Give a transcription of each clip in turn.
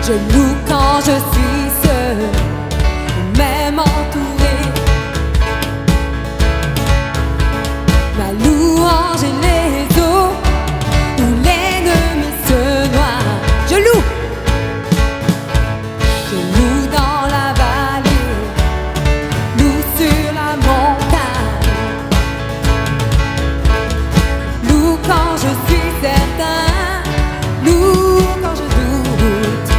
Je loue quand je suis seul, même entouré. Ma louange et les eaux où l'ennemi se noie. Je loue dans la vallée, loue sur la montagne, loue quand je suis certain, loue quand je doute.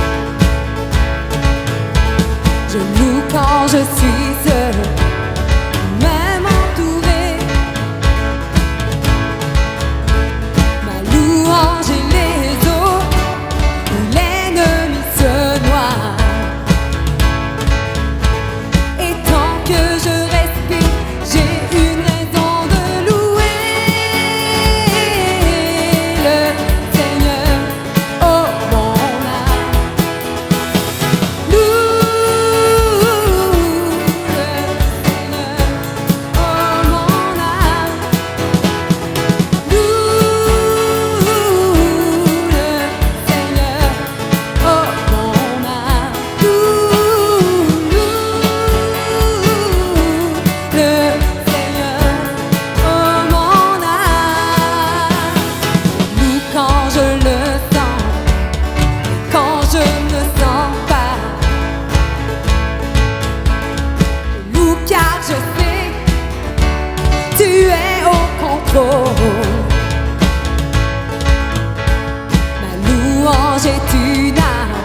Je loue quand je suis seul, même entouré. Ma louange et les eaux où l'ennemi se noie. Et tant que je respire, j'ai une raison de louer le Seigneur, oh mon âme. Loue car je sais, tu es au contrôle. Ma louange est une arme,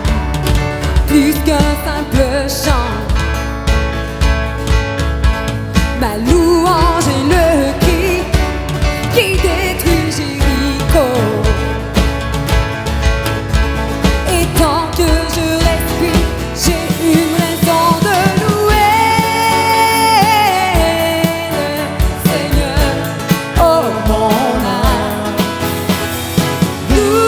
plus qu'un simple chant. Ma louange est le cri qui détruit Jéricho. Et tant que je respire, j'ai une raison de louer le Seigneur, oh mon âme. Loue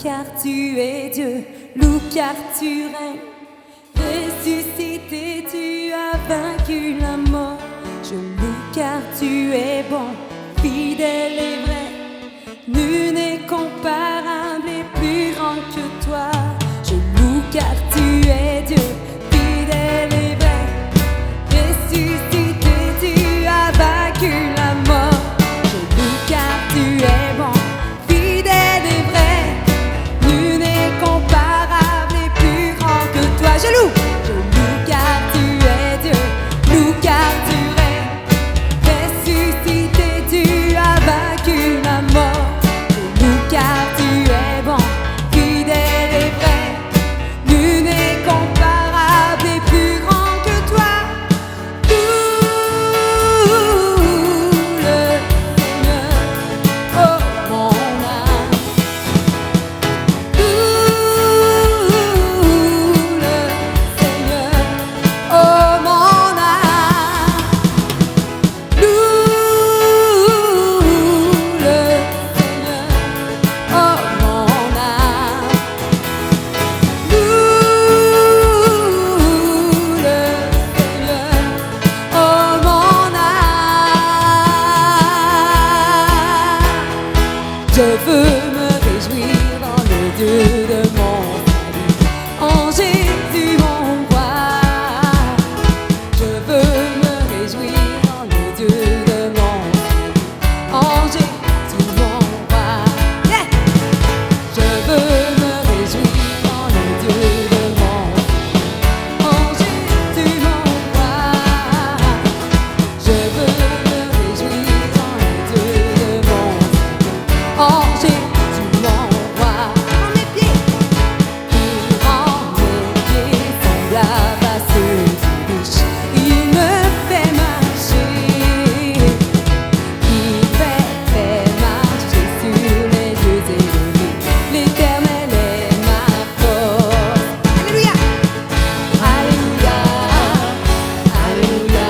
car tu es Dieu, loue car tu règnes. Ressuscité, tu as vaincu la mort. Je loue car tu es bon, fidèle et vrai. Nul n'est comparable et plus grand que toi. Je loue car tu es Dieu, fidèle et vrai. Ressuscité, tu as vaincu la mort. Je loue car tu es bon, fidèle et vrai. Nul n'est comparable et plus grand que toi. Je loue car tu es Dieu, loue car tu règnes. Ressuscité, tu as vaincu la mort. Je loue car tu es bon, fidèle et vrai. Nul n'est comparable et plus grand que toi. Je veux me réjouir dans le Dieu de mon salut, en Jésus mon roi. Je veux me réjouir dans le Dieu de mon salut, en Jésus mon roi. Yeah! Je veux me réjouir dans le Dieu de mon salut, en Jésus mon roi. Je veux me réjouir dans le Dieu de mon salut, en Jésus mon roi. En mes pieds semblables à ceux du riche, il me fait marcher. Il fait marcher sur les lieux élevés. L'Éternel est ma force. Alléluia, alléluia, alléluia,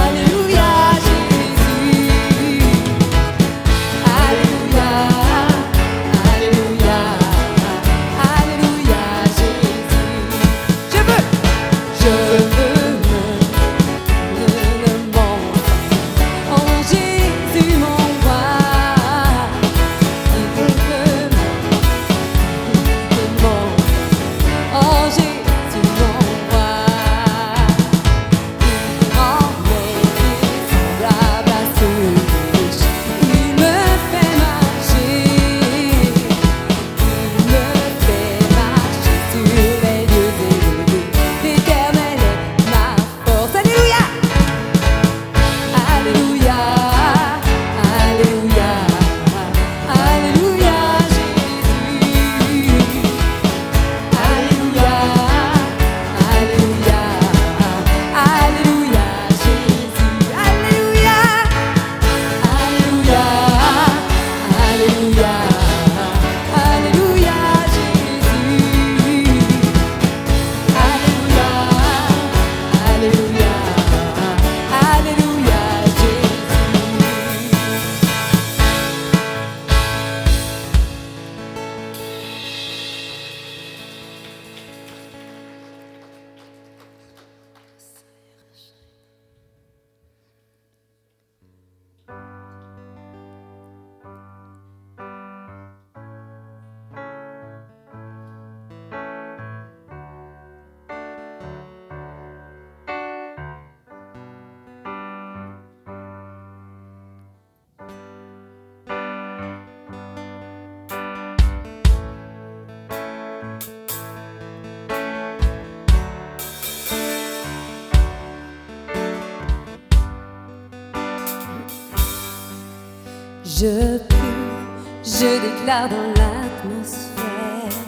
alléluia, Jésus. Alléluia, alléluia, alléluia, Jésus. Je veux me montrer en Jésus mon roi. Il veut me montrer en Jésus mon roi. Il rend mes pieds semblables à ceux des riches. Il me fait marcher. Il me fait marcher sur les lieux élevés. L'Éternel est ma force. Alléluia, alléluia, alléluia, alléluia, Jésus. Alléluia, alléluia, alléluia, Jésus. Alléluia, alléluia, alléluia, alléluia, Jésus. Alléluia, alléluia, alléluia, Je prie, je déclare dans l'atmosphère.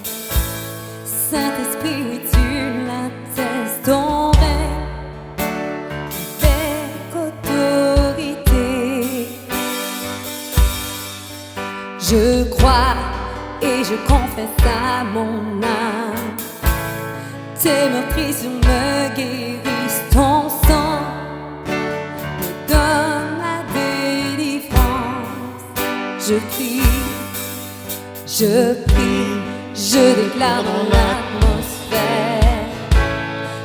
Saint-Esprit, oui, tu l'attestes, ton règne avec autorité. Je crois et je confesse à mon âme. Tes meurtrissures me guérissent, ton sang me donne la délivrance. Je prie, Je prie, je déclare dans l'atmosphère.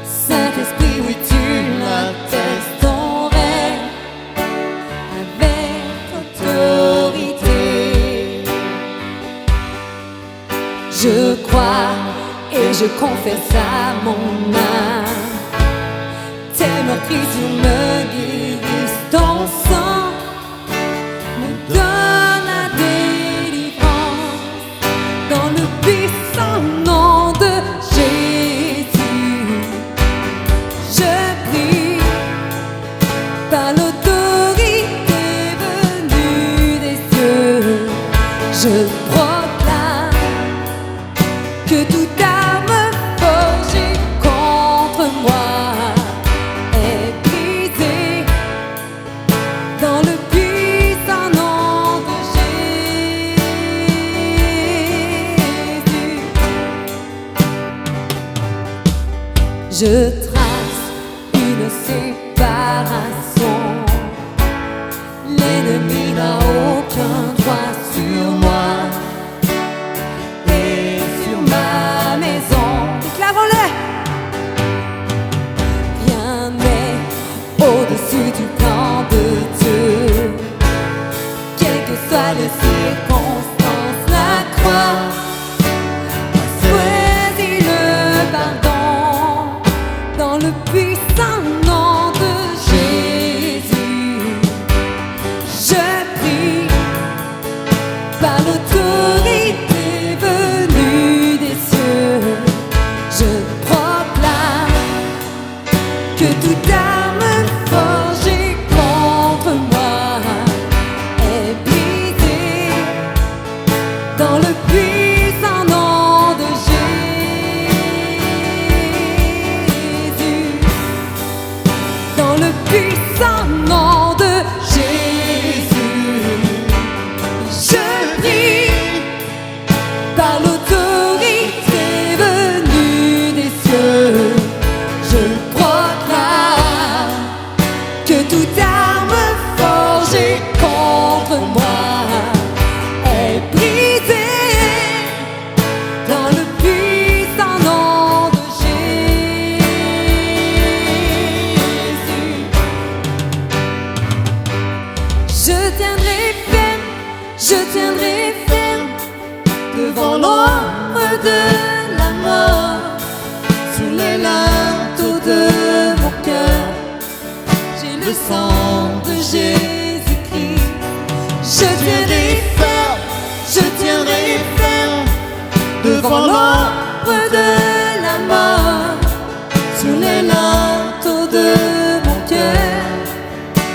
Saint-Esprit, oui, tu l'attestes, ton règne avec autorité. Je crois et je confesse à mon âme, tes meurtrissures me guérissent, ton sang me donne la délivrance. Dans le puissant nom de Jésus, je prie par l'autorité venue des cieux. Je proclame que toute arme forgée contre moi est brisée dans le puissant nom de Jésus. Je trace une séparation. L'ennemi n'a aucun droit sur moi et sur ma maison. Déclarons-le. Rien n'est au-dessus du plan de Dieu. Quelles que soient les circonstances, la croix a choisi le pardon. Dans le puissant nom de Jésus, je prie par l'autorité venue des cieux. Je proclame que toute arme forgée contre moi est brisée dans le puissant nom de Jésus. Dans le puissant nom de Jésus, je prie par l'autorité venue des cieux. Je proclame que toute arme forgée contre moi est brisée dans le puissant nom de Jésus. Je tiendrai ferme devant l'ombre de la mort, sous les linteaux de mon cœur. J'ai le sang de Jésus-Christ. Je tiendrai ferme devant l'ombre de la mort, sous les linteaux de mon cœur.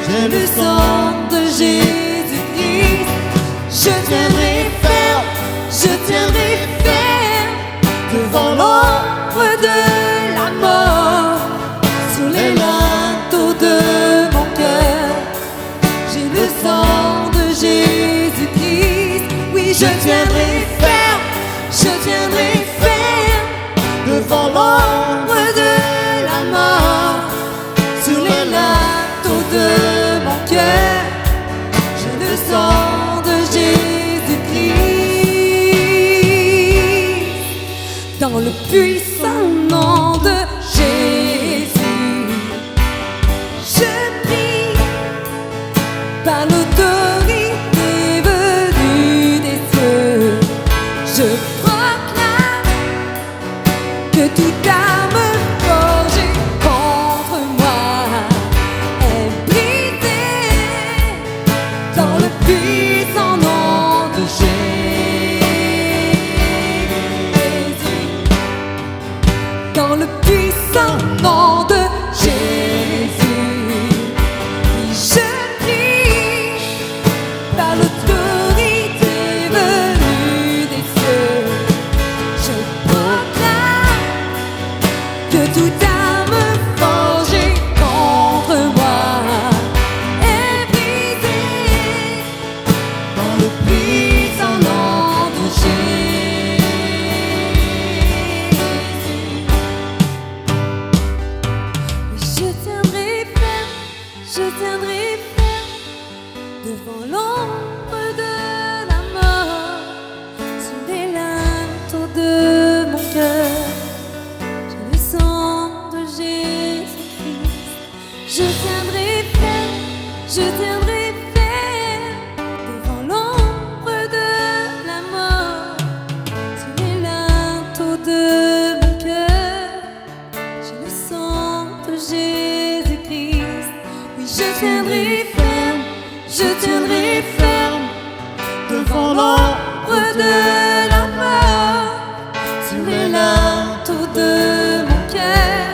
J'ai le sang de Jésus-Christ. Je tiendrai ferme devant l'ombre de la mort, sous les linteaux de mon cœur. J'ai le sang de Jésus-Christ. Oui, je tiendrai ferme devant l'ombre de la mort, sous les linteaux de mon cœur. J'ai le sang de Jésus-Christ. Dans le puissant nom de Jésus, je prie par l'autorité venue des cieux. Je proclame que toute arme forgée contre moi est brisée dans le puissant nom de Jésus. Dans le puissant nom de Jésus, je prie par l'autorité venue des cieux. tiendrai ferme devant l'ombre de la mort. Sur les linteaux de mon cœur,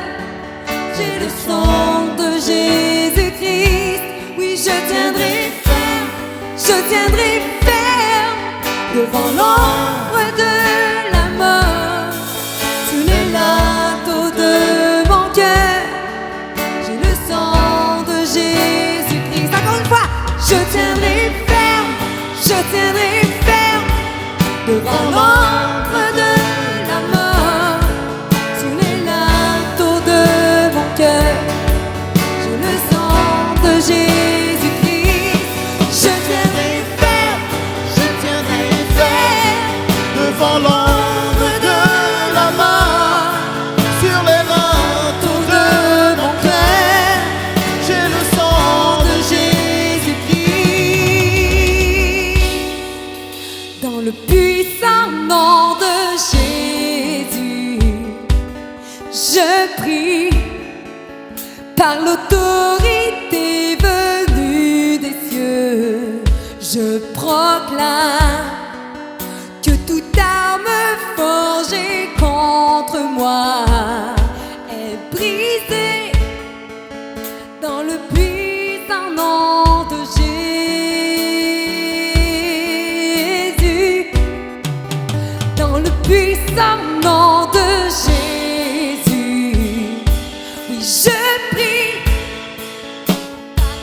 j'ai le sang de Jésus-Christ. Oui, je tiendrai ferme devant l'ombre de la mort. Sur les linteaux de mon cœur, j'ai le sang de Jésus-Christ. Encore une fois, je tiendrai ferme devant l'ombre de la mort. Sur les linteaux de mon cœur, j'ai le sang de Jésus-Christ. Je tiendrai ferme devant l'ombre de la mort. Sur les linteaux de mon cœur, j'ai le sang de Jésus-Christ. dans le puissant nom de Jésus. Je prie par l'autorité venue des cieux. Je proclame que toute arme forgée contre moi est brisée dans le puissant nom de Jésus. Dans le puissant nom de Jésus. Oui, je prie par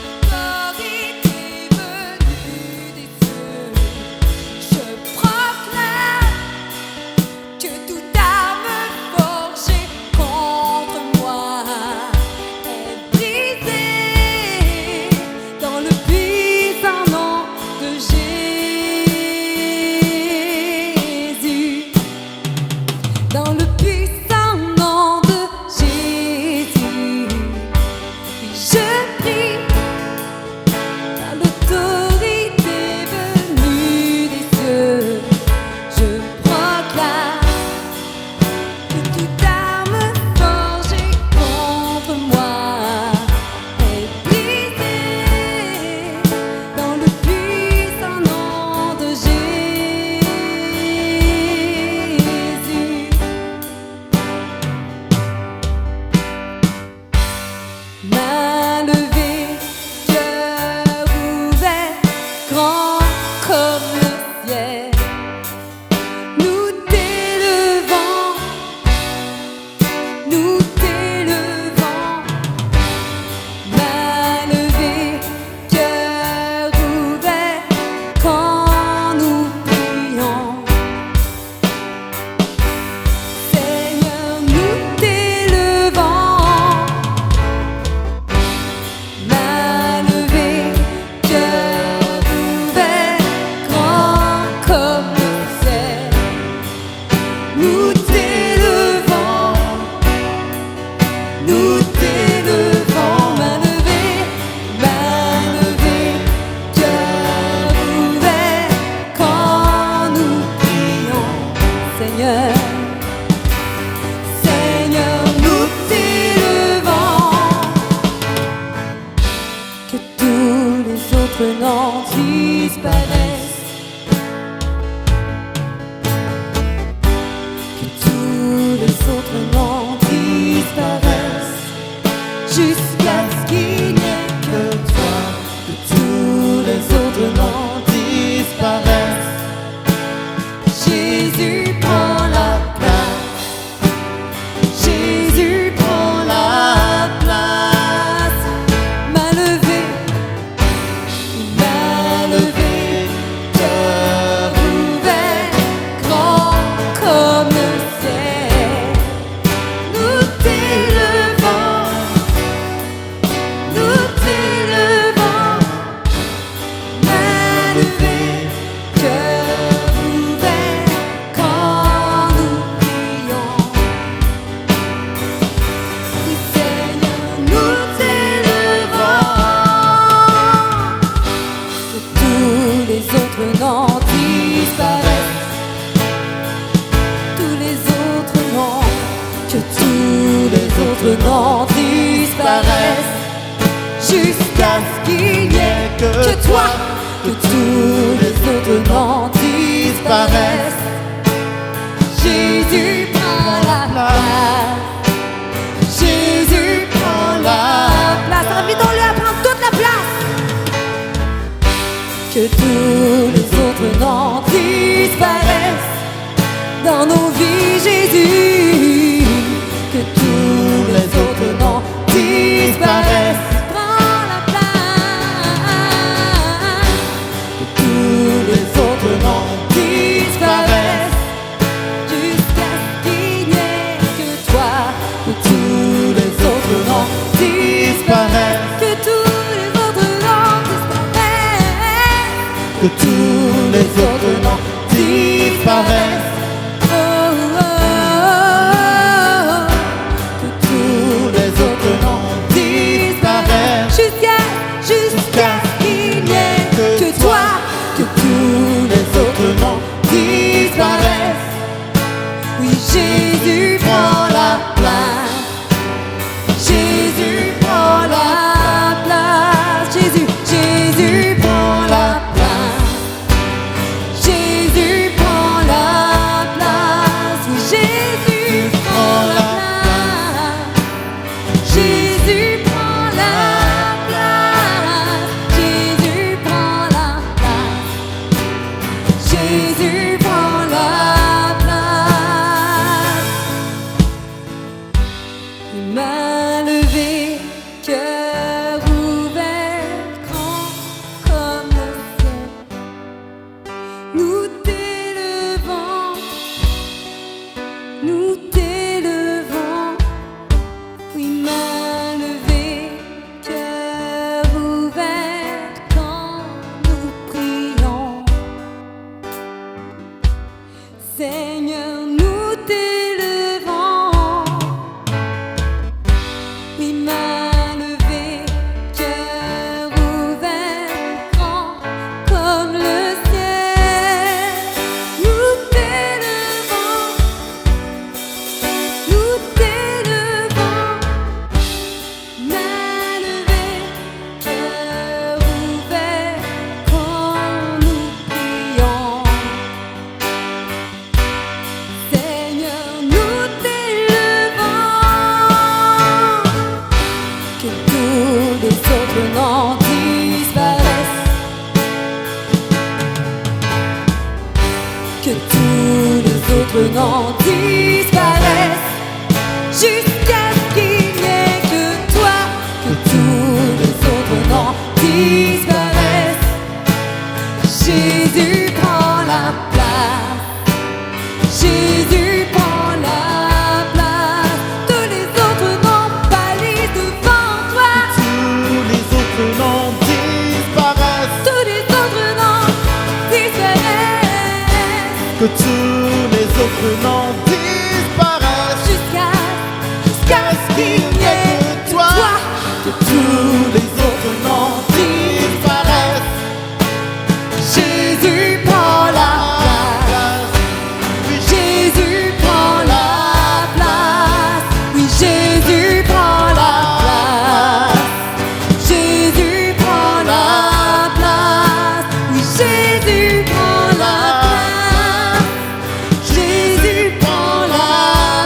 l'autorité venue des cieux. Je proclame que toute arme forgée contre moi est brisée dans le puissant nom de Jésus. Dans le puissant nom de Jésus. Oui, je prie par l'autorité venue des cieux. Je proclame que toute arme forgée contre moi est brisée dans le puissant nom de Jésus. Main levée, cœur ouvert, grand comme le ciel. Nous t'élevons, nous t'élevons. Main levée, cœur ouvert, quand nous prions. Seigneur, nous t'élevons. Main levée, cœur ouvert, grand comme le ciel. Nous t'élevons, nous t'élevons. Main levée, cœur ouvert, quand nous prions. Seigneur, Seigneur, nous t'élevons. Que tous les autres noms disparaissent. Que tous les autres noms disparaissent. Jusqu'à ce qu'il n'y ait que toi. Que tous les autres noms disparaissent. Jésus prend la place. Jésus prend la place. Main levée, cœur ouvert, grand comme le ciel. Nous t'élevons, nous t'élevons. Main levée, cœur ouvert, quand nous prions. Oui, Seigneur, nous t'élevons. Que tous les autres noms disparaissent. Tous les autres noms, que tous les autres noms disparaissent. Jusqu'à ce qu'il n'y ait que toi. autres noms disparaissent. Jésus prend la place. Jésus prend la place. Invitons-le à prendre toute la place. Que tous les autres noms disparaissent dans nos vies, Jésus. Que tous les autres noms disparaissent. Prends la place. Que tous les autres noms disparaissent. Jusqu'à ce qu'il n'y ait que toi. Que tous les autres noms disparaissent. Que tous les autres noms disparaissent. Que tous les autres noms disparaissent. Oh, oh, oh. Que tous les autres noms disparaissent. Jusqu'à ce qu'il n'y ait que toi. Que tous les autres noms disparaissent. Oui, Jésus prend la place. Jésus prend la place. Jésus prend la place. Jésus prend la place. Oui, Jésus prend la place. Jésus prend la place. Jésus prend la place. Jésus prend la place. Il m'a levé, cœur ouvert, grand comme le ciel. Nous t'élevons, nous t'élevons. Oui, m'a levé, cœur ouvert, quand nous prions. Seigneur, nous t'élevons. Oui, m'a levé, cœur ouvert, grand comme le ciel. Nous t'élevons, nous t'élevons. M'a levé, cœur ouvert, quand nous prions. Seigneur, nous t'élevons. Que tous les autres noms disparaissent. Que tous les autres noms disparaissent. Jusqu'à ce qu'il n'y ait que toi. Que tous les autres noms disparaissent. Jésus prend la place. Jésus prend la place. Tous les autres noms pâlissent devant toi. Tous les autres noms disparaissent. Tous les autres noms disparaissent. Que tous les autres noms disparaissent. Jusqu'à ce qu'il n'y ait que toi. Que tous les autres noms disparaissent. Jésus prend la place. Jésus prend la place. Oui, Jésus prend la place. Jésus prend la place. Oui, Jésus prend la place. Jésus prend la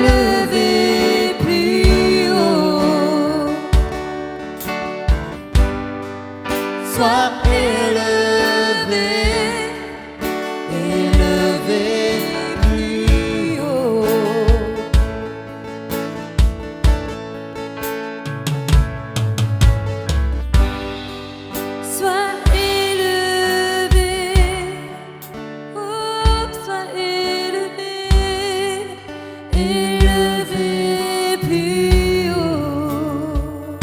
élevé plus haut. Sois élevé, élevé plus haut. Sois élevé, oh, sois élevé, élevé plus haut.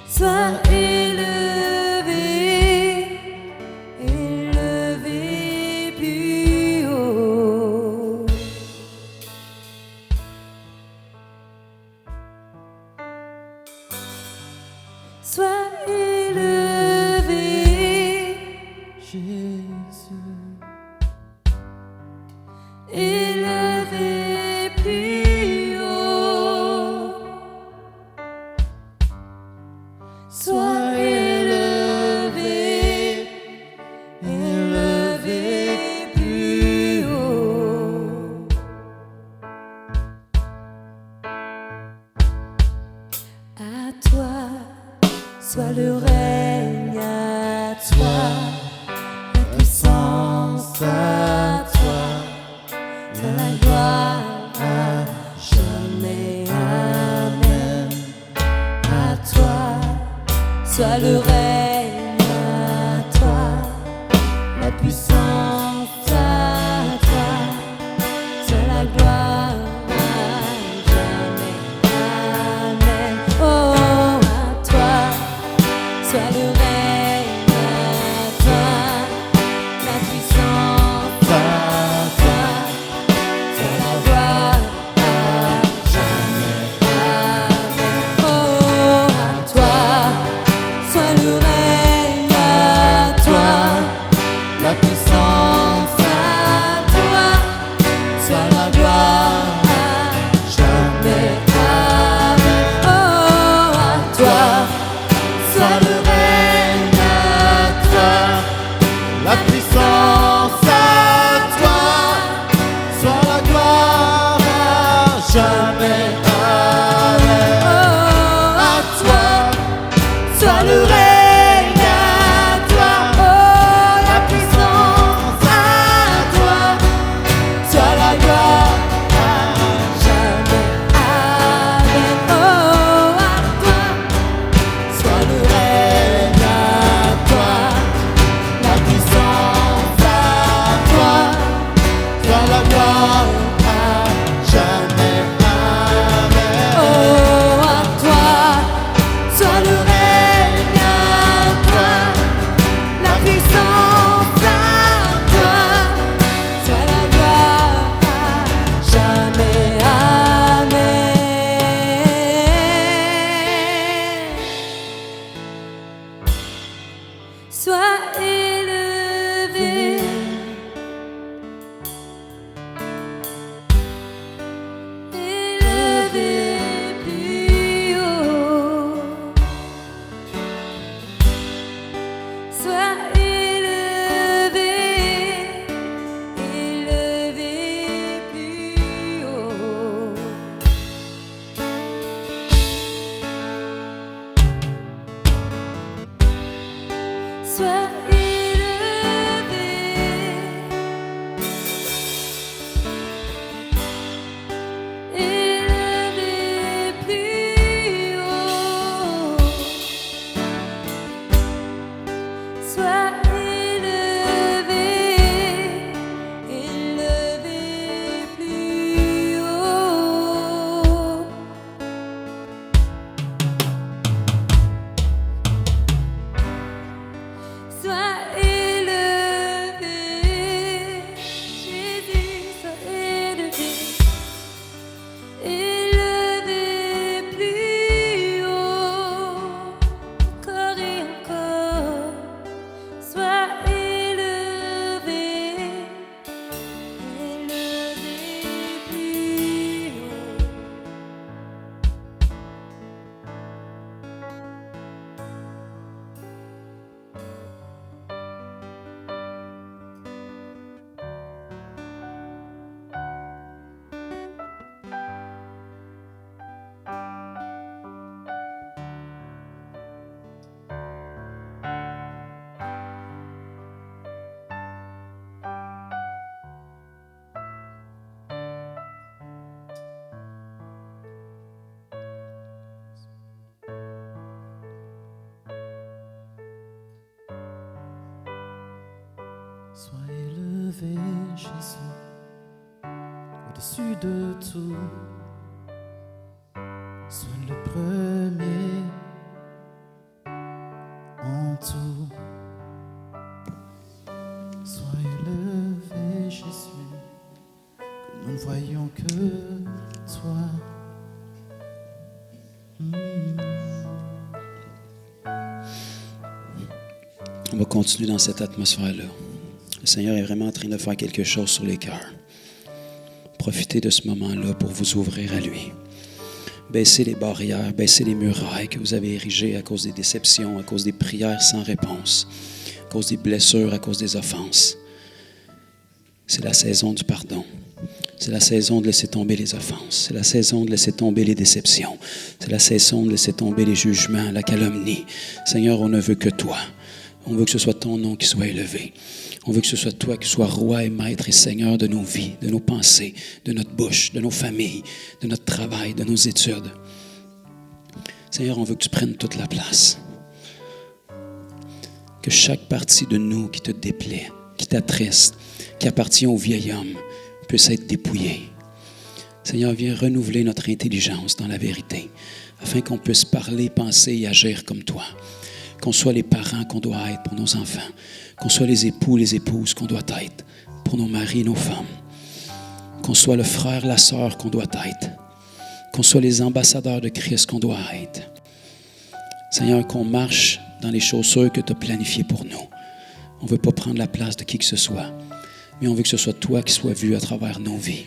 Sois élevé, élevé plus haut. Sois élevé, Jésus, élevé plus haut. Sois élevé, élevé plus haut. À toi soit le règne, à toi la puissance, à toi la gloire, à jamais. Amen. À toi soit le règne, à toi la puissance, à toi soit la gloire, à jamais. Amen. Oh, à toi soit le règne, à toi la puissance, à toi soit la gloire, à jamais. Amen. Oh, à toi soit le règne, à toi la puissance, à toi soit la gloire, à jamais. Amen. Oh, à toi soit le règne, à toi la puissance à toi, soit la gloire à jamais. Amen. oh, À toi, soit le règne, à toi, oh, la puissance, à toi, soit la gloire, à jamais. Amen. Oh, à toi, soit le règne, élevé, Jésus, au-dessus de tout. Sois le premier en tout. Sois élevé, Jésus, que nous ne voyons que toi. On va continuer dans cette atmosphère-là. Le Seigneur est vraiment en train de faire quelque chose sur les cœurs. Profitez de ce moment-là pour vous ouvrir à lui. Baissez les barrières, baissez les murailles que vous avez érigées à cause des déceptions, à cause des prières sans réponse, à cause des blessures, à cause des offenses. C'est la saison du pardon. C'est la saison de laisser tomber les offenses. C'est la saison de laisser tomber les déceptions. C'est la saison de laisser tomber les jugements, la calomnie. Seigneur, on ne veut que toi. On veut que ce soit ton nom qui soit élevé. On veut que ce soit toi qui sois roi et maître et seigneur de nos vies, de nos pensées, de notre bouche, de nos familles, de notre travail, de nos études. Seigneur, on veut que tu prennes toute la place. Que chaque partie de nous qui te déplaît, qui t'attriste, qui appartient au vieil homme, puisse être dépouillée. Seigneur, viens renouveler notre intelligence dans la vérité, afin qu'on puisse parler, penser et agir comme toi. Qu'on soit les parents qu'on doit être pour nos enfants, qu'on soit les époux, les épouses qu'on doit être pour nos maris, nos femmes, qu'on soit le frère, la sœur qu'on doit être, qu'on soit les ambassadeurs de Christ qu'on doit être. Seigneur, qu'on marche dans les chaussures que tu as planifiées pour nous. On ne veut pas prendre la place de qui que ce soit, mais on veut que ce soit toi qui sois vu à travers nos vies.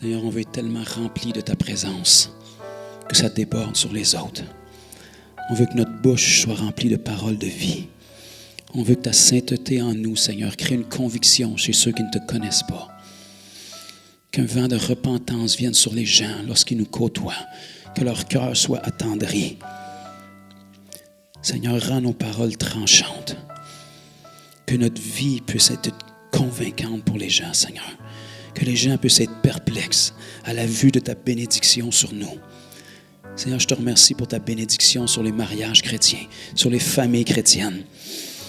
Seigneur, on veut être tellement rempli de ta présence que ça déborde sur les autres. On veut que notre bouche soit remplie de paroles de vie. On veut que ta sainteté en nous, Seigneur, crée une conviction chez ceux qui ne te connaissent pas. Qu'un vent de repentance vienne sur les gens lorsqu'ils nous côtoient. Que leur cœur soit attendri. Seigneur, rends nos paroles tranchantes. Que notre vie puisse être convaincante pour les gens, Seigneur. Que les gens puissent être perplexes à la vue de ta bénédiction sur nous. Seigneur, je te remercie pour ta bénédiction sur les mariages chrétiens, sur les familles chrétiennes.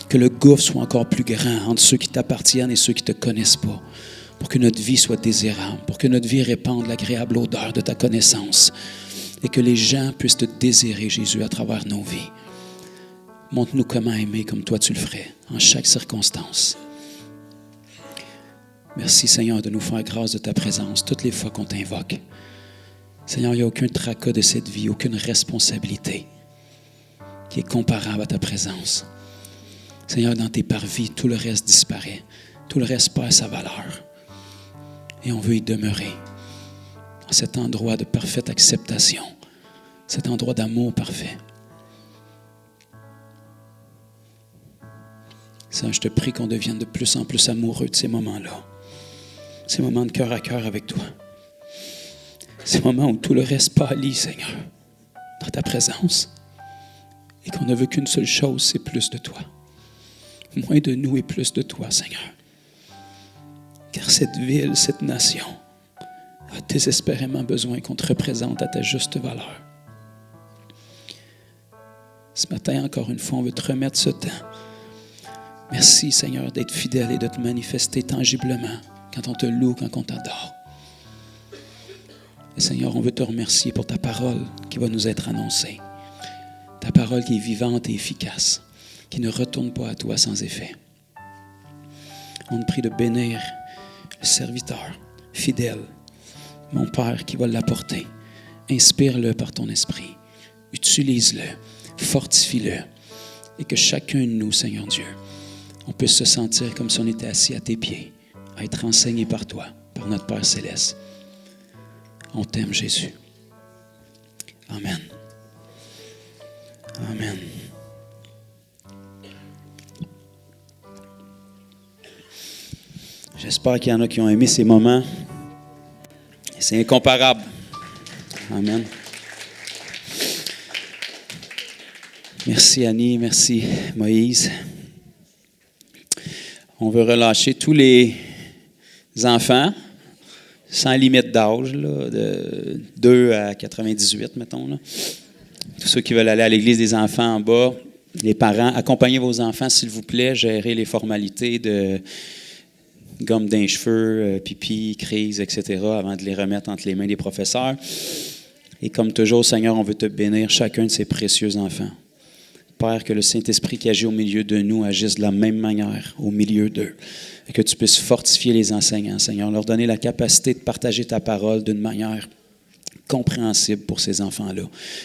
Que le gouffre soit encore plus grand entre ceux qui t'appartiennent et ceux qui ne te connaissent pas. Pour que notre vie soit désirable, pour que notre vie répande l'agréable odeur de ta connaissance. Et que les gens puissent te désirer, Jésus, à travers nos vies. Montre-nous comment aimer comme toi tu le ferais, en chaque circonstance. Merci, Seigneur, de nous faire grâce de ta présence toutes les fois qu'on t'invoque. Seigneur, il n'y a aucun tracas de cette vie, aucune responsabilité qui est comparable à ta présence. Seigneur, dans tes parvis, tout le reste disparaît. Tout le reste perd sa valeur. Et on veut y demeurer. Dans cet endroit de parfaite acceptation. Cet endroit d'amour parfait. Seigneur, je te prie qu'on devienne de plus en plus amoureux de ces moments-là. Ces moments de cœur à cœur avec toi. Ces moments où tout le reste pâlit, Seigneur, dans ta présence. Et qu'on ne veut qu'une seule chose, c'est plus de toi. Moins de nous et plus de toi, Seigneur. Car cette ville, cette nation, a désespérément besoin qu'on te représente à ta juste valeur. Ce matin, encore une fois, on veut te remettre ce temps. Merci, Seigneur, d'être fidèle et de te manifester tangiblement quand on te loue, quand on t'adore. Et Seigneur, on veut te remercier pour ta parole qui va nous être annoncée. Ta parole qui est vivante et efficace, qui ne retourne pas à toi sans effet. On te prie de bénir le serviteur fidèle, mon Père qui va l'apporter. Inspire-le par ton esprit. Utilise-le, fortifie-le. Et que chacun de nous, Seigneur Dieu, on puisse se sentir comme si on était assis à tes pieds, à être enseigné par toi, par notre Père Céleste. On t'aime, Jésus. Amen. Amen. J'espère qu'il y en a qui ont aimé ces moments. C'est incomparable. Amen. Merci Annie, merci Moïse. On veut relâcher tous les enfants, sans limite d'âge, là, de 2 à 98, mettons. Là. Tous ceux qui veulent aller à l'église des enfants en bas, Les parents, accompagnez vos enfants, s'il vous plaît, gérez les formalités de gomme d'un cheveu, pipi, crise, etc., avant de les remettre entre les mains des professeurs. Et comme toujours, Seigneur, on veut te bénir chacun de ces précieux enfants. Père, que le Saint-Esprit qui agit au milieu de nous agisse de la même manière au milieu d'eux. Et que tu puisses fortifier les enseignants, Seigneur, leur donner la capacité de partager ta parole d'une manière compréhensible pour ces enfants-là.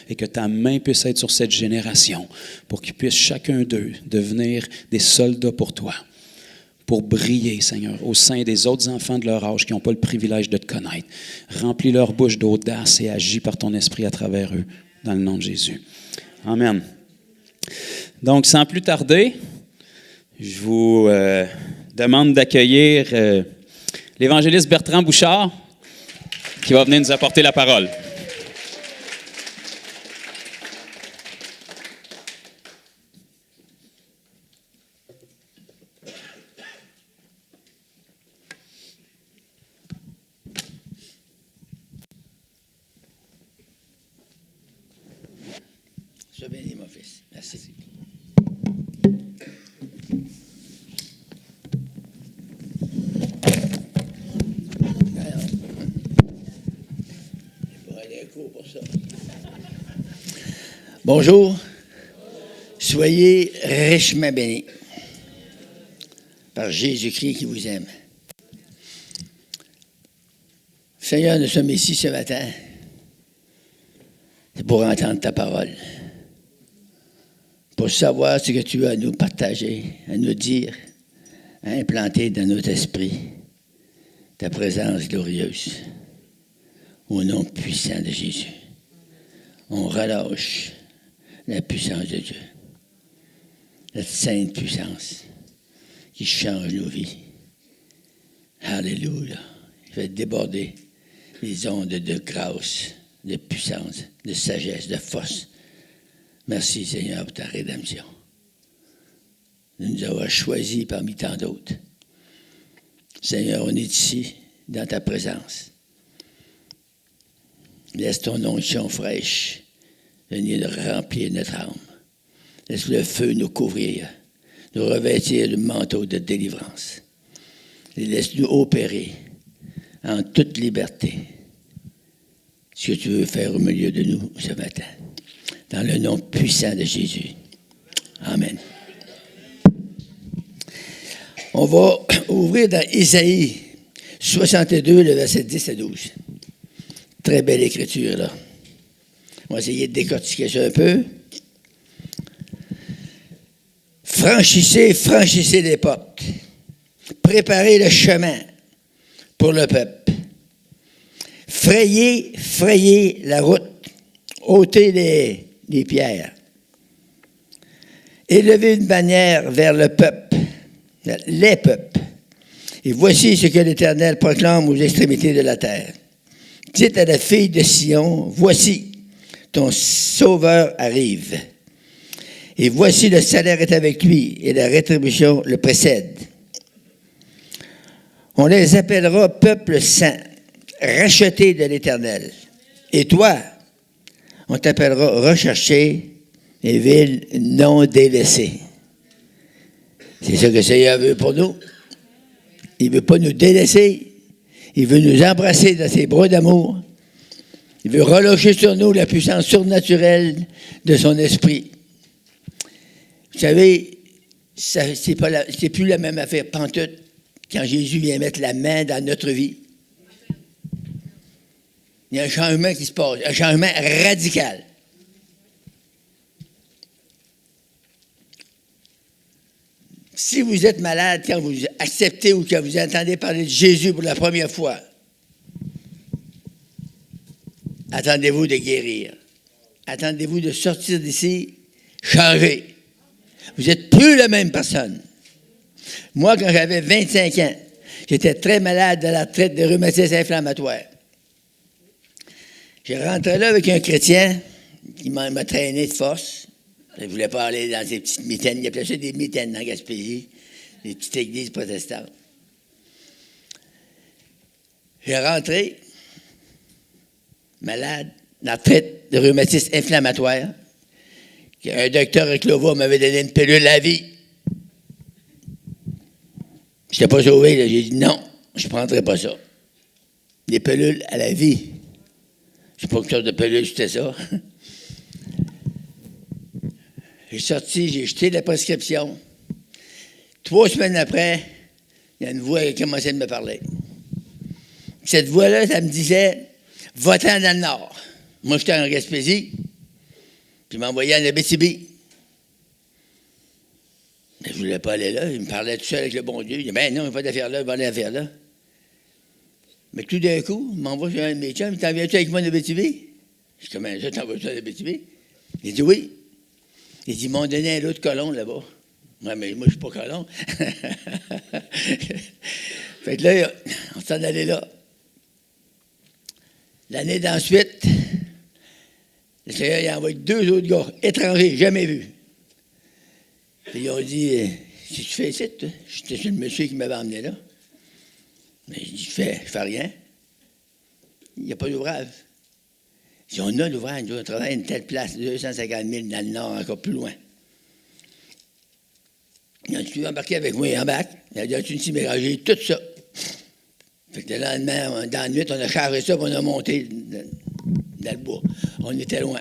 Et que ta main puisse être sur cette génération pour qu'ils puissent chacun d'eux devenir des soldats pour toi, pour briller, Seigneur, au sein des autres enfants de leur âge qui n'ont pas le privilège de te connaître. Remplis leur bouche d'audace et agis par ton esprit à travers eux, dans le nom de Jésus. Amen. Donc, sans plus tarder, je vous demande d'accueillir l'évangéliste Bertrand Bouchard, qui va venir nous apporter la parole. Sois béni, mon fils. Merci. Bonjour. Soyez richement bénis par Jésus-Christ qui vous aime. Seigneur, nous sommes ici ce matin. C'est pour entendre ta parole, pour savoir ce que tu as à nous partager, à nous dire, à implanter dans notre esprit ta présence glorieuse. Au nom puissant de Jésus, on relâche la puissance de Dieu, cette sainte puissance qui change nos vies. Alléluia. Il fait déborder les ondes de grâce, de puissance, de sagesse, de force. Merci Seigneur pour ta rédemption. De nous avoir choisis parmi tant d'autres. Seigneur, on est ici dans ta présence. Laisse ton onction fraîche venir remplir notre âme. Laisse le feu nous couvrir, nous revêtir le manteau de délivrance. Et laisse-nous opérer en toute liberté ce que tu veux faire au milieu de nous ce matin. Dans le nom puissant de Jésus. Amen. On va ouvrir dans Isaïe 62, le verset 10 à 12. Très belle écriture, là. On va essayer de décortiquer ça un peu. Franchissez les portes. Préparez le chemin pour le peuple. Frayez la route. Ôtez les pierres. Élevez une bannière vers le peuple, les peuples. Et voici ce que l'Éternel proclame aux extrémités de la terre. Dites à la fille de Sion, voici, ton sauveur arrive. Et voici le salaire est avec lui, et la rétribution le précède. On les appellera peuple saint, racheté de l'Éternel. Et toi, on t'appellera recherché et ville non délaissée. C'est ça que le Seigneur veut pour nous. Il ne veut pas nous délaisser. Il veut nous embrasser dans ses bras d'amour. Il veut relâcher sur nous la puissance surnaturelle de son esprit. Vous savez, c'est plus la même affaire pantoute quand Jésus vient mettre la main dans notre vie. Il y a un changement qui se passe, un changement radical. Si vous êtes malade, quand vous acceptez ou quand vous entendez parler de Jésus pour la première fois, attendez-vous de guérir. Attendez-vous de sortir d'ici changé. Vous n'êtes plus la même personne. Moi, quand j'avais 25 ans, j'étais très malade de la traite de rhumatisme inflammatoire. Je rentrais là avec un chrétien qui m'a traîné de force. Je ne voulais pas aller dans ces petites mitaines. Il appelait ça des mitaines dans Gaspésie, des petites églises protestantes. J'ai rentré, malade, dans la traite de rhumatisme inflammatoire, Un docteur à Clova m'avait donné une pilule à la vie. Je n'étais pas sauvé, là. J'ai dit non, je ne prendrai pas ça. Des pilules à la vie. Je ne sais pas quelle sorte de pilule c'était ça. J'ai sorti, j'ai jeté la prescription. 3 semaines après, il y a une voix qui a commencé à me parler. Cette voix-là, ça me disait « Va-t'en dans le Nord ». Moi, j'étais en Gaspésie, puis il m'envoyait en Abitibi. Mais je ne voulais pas aller là. Il me parlait tout seul avec le bon Dieu. Il dit « Ben non, il n'y a pas d'affaire là, il va aller affaire là ». Mais tout d'un coup, il m'envoie chez un de mes chums. « T'en viens-tu avec moi en Abitibi » Je dis « Comment ça, t'en vas-tu en Abitibi » Il dit « Oui ». Il dit « Ils m'ont donné un autre colon là-bas ». Ouais, mais moi, je ne suis pas colon. Fait que là, on s'en allait là. L'année d'ensuite, le Seigneur il a envoyé 2 autres gars, étrangers, jamais vus. Puis ils ont dit, si tu fais ici, toi? J'étais chez le monsieur qui m'avait emmené là. Mais je dis, je fais rien. Il n'y a pas d'ouvrage. Si on a l'ouvrage, on travaille à une telle place, 250 000 dans le nord, encore plus loin. Ils ont embarqué avec moi en bac. Il a dit, as-tu une ciméragée? Tout ça. Fait que le lendemain, dans la nuit, on a chargé ça et on a monté dans le bois. On était loin.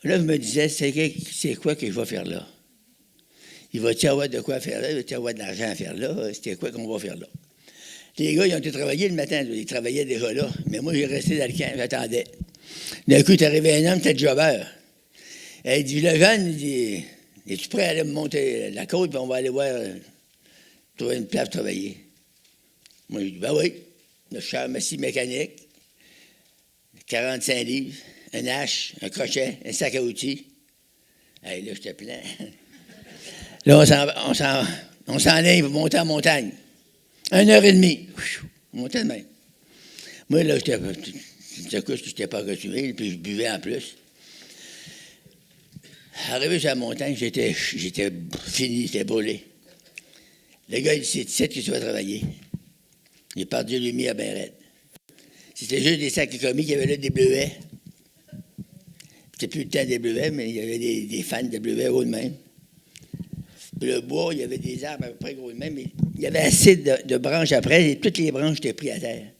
Là, je me disais, c'est quoi que je vais faire là? Il va-t-il avoir de quoi faire là? Il va-t-il avoir de l'argent à faire là? C'était quoi qu'on va faire là? Les gars, ils ont été travailler le matin. Ils travaillaient déjà là. Mais moi, j'ai resté dans le camp. J'attendais. D'un coup, il est arrivé un homme, c'était jobber. Il dit, le jeune, il dit, es-tu prêt à aller me monter la côte, puis on va aller voir, trouver une place pour travailler? Moi, je dis, ben oui. Le char massif mécanique, 45 livres, un hache, un crochet, un sac à outils. Hey, là, j'étais plein. Là, on s'en allait pour monter en montagne. 1h30. Monter de même. Moi, là, je n'étais pas accoutumé, puis je buvais en plus. Arrivé sur la montagne, j'étais fini, j'étais brûlé. Le gars, il dit, c'est ici que tu vas travailler. Il est parti lui mis à ben raide. C'était juste des sacs commis, il y avait là des bleuets. C'était plus le temps des bleuets, mais il y avait des fans de bleuets haut de même. Puis le bois, il y avait des arbres à peu près gros de même, mais il y avait assez de branches après, et toutes les branches étaient prises à terre.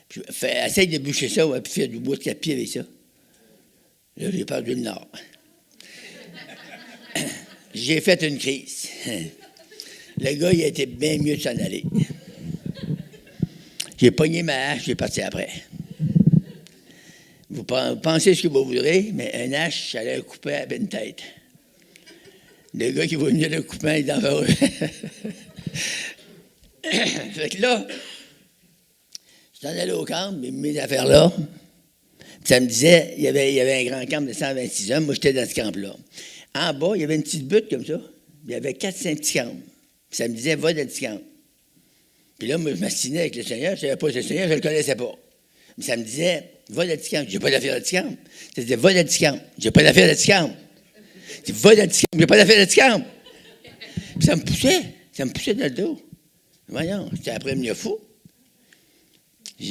Puis, essaye de bûcher ça, puis faire du bois de 4 pieds avec ça. Là, j'ai perdu le nord. J'ai fait une crise. Le gars, il a été bien mieux de s'en aller. J'ai pogné ma hache, j'ai parti après. Vous pensez ce que vous voudrez, mais un hache, ça allait couper à une tête. Le gars qui va venir le couper, il est dangereux. Fait que là, je suis allé au camp, mes affaires là. Puis ça me disait, il y avait un grand camp de 126 hommes, moi j'étais dans ce camp-là. En bas, il y avait une petite butte comme ça. Il y avait 4-5 petits camps. Puis ça me disait, va dans le petit camp. Puis là, moi, je m'assinais avec le Seigneur. Je ne savais pas le Seigneur, je ne le connaissais pas. Mais ça me disait, va dans le petit camp. J'ai pas d'affaire de petit camp. Ça disait, va dans le petit camp. J'ai pas d'affaire de petit camp. Je dis, va dans le petit camp. J'ai pas d'affaire de petit camp. Puis ça me poussait. Ça me poussait dans le dos. Voyons, j'étais après mieux fou.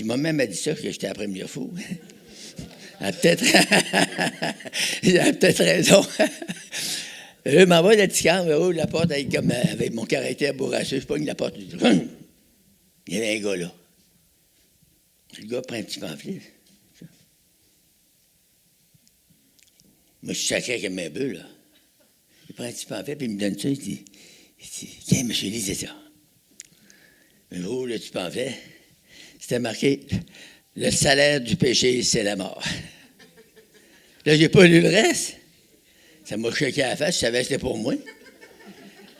Moi-même m'a dit ça, que j'étais après mieux fou. Elle a peut-être raison. Je m'envoie dans le petit camp, la porte avec mon caractère bourrasseux, je pogne la porte. Il y avait un gars là. Le gars prend un petit pamphlet. Moi, je suis sacré comme un bœuf, là. Il prend un petit pamphlet, puis il me donne ça, il dit, tiens, monsieur, lisez ça. Je roule le petit pamphlet. C'était marqué, le salaire du péché, c'est la mort. Là, j'ai pas lu le reste. Ça m'a choqué à la face, je savais que c'était pour moi.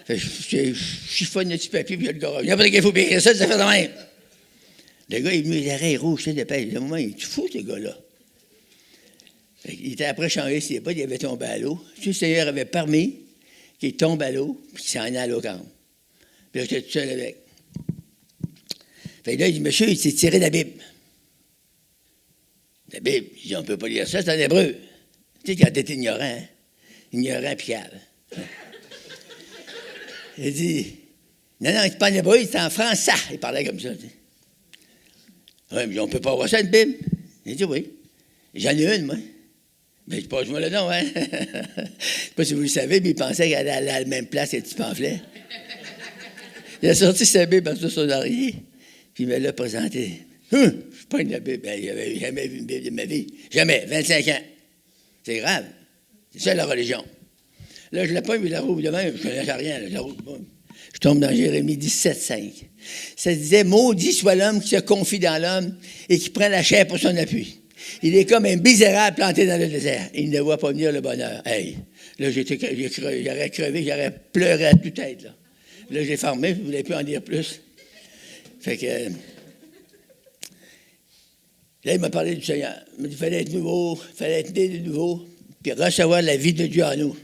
Fait que je chiffonne le petit papier, puis le gars, il n'y a pas de qu'il faut bien écrire ça, ça fait de même. Le gars, il est venu, les oreilles rouges, tu sais, de paix. À un moment, il est fou, ce gars-là. Il était après changé ses bottes, il avait tombé à l'eau. Le Seigneur avait permis qu'il tombe à l'eau, puis qu'il s'en allait à l'eau quand même. Puis là, j'étais tout seul avec. Fait que là, il dit, monsieur, il s'est tiré de la Bible. La Bible, il dit, on ne peut pas lire ça, c'est en hébreu. Tu sais, quand t'es ignorant, hein? Ignorant puis cave. Il dit, non, c'est pas en hébreu, c'est en français. Il parlait comme ça. Oui, mais on ne peut pas voir ça, une Bible. Il dit, oui. J'en ai une, moi. Mais je passe-moi le nom, hein? Je ne sais pas si vous le savez, mais il pensait qu'elle allait à la même place que le petit pamphlet. Il a sorti sa Bible en dessous de son oreiller, puis il me l'a présenté. Je pas une Bible. Ben, il n'avait jamais vu une Bible de ma vie. Jamais. 25 ans. C'est grave. C'est ça, la religion. Là, je la pogne, puis je la rouvre demain. Je ne connais rien. Là, je tombe dans Jérémie 17,5. Ça disait, « Maudit soit l'homme qui se confie dans l'homme et qui prend la chair pour son appui. Il est comme un misérable planté dans le désert. Il ne voit pas venir le bonheur. » Hey, là, j'aurais crevé, j'aurais pleuré à toute tête. Là, j'ai fermé, je ne voulais plus en dire plus. Fait que... là, il m'a parlé du Seigneur. Il m'a dit qu'il fallait être nouveau, il fallait être né de nouveau, puis recevoir la vie de Dieu en nous.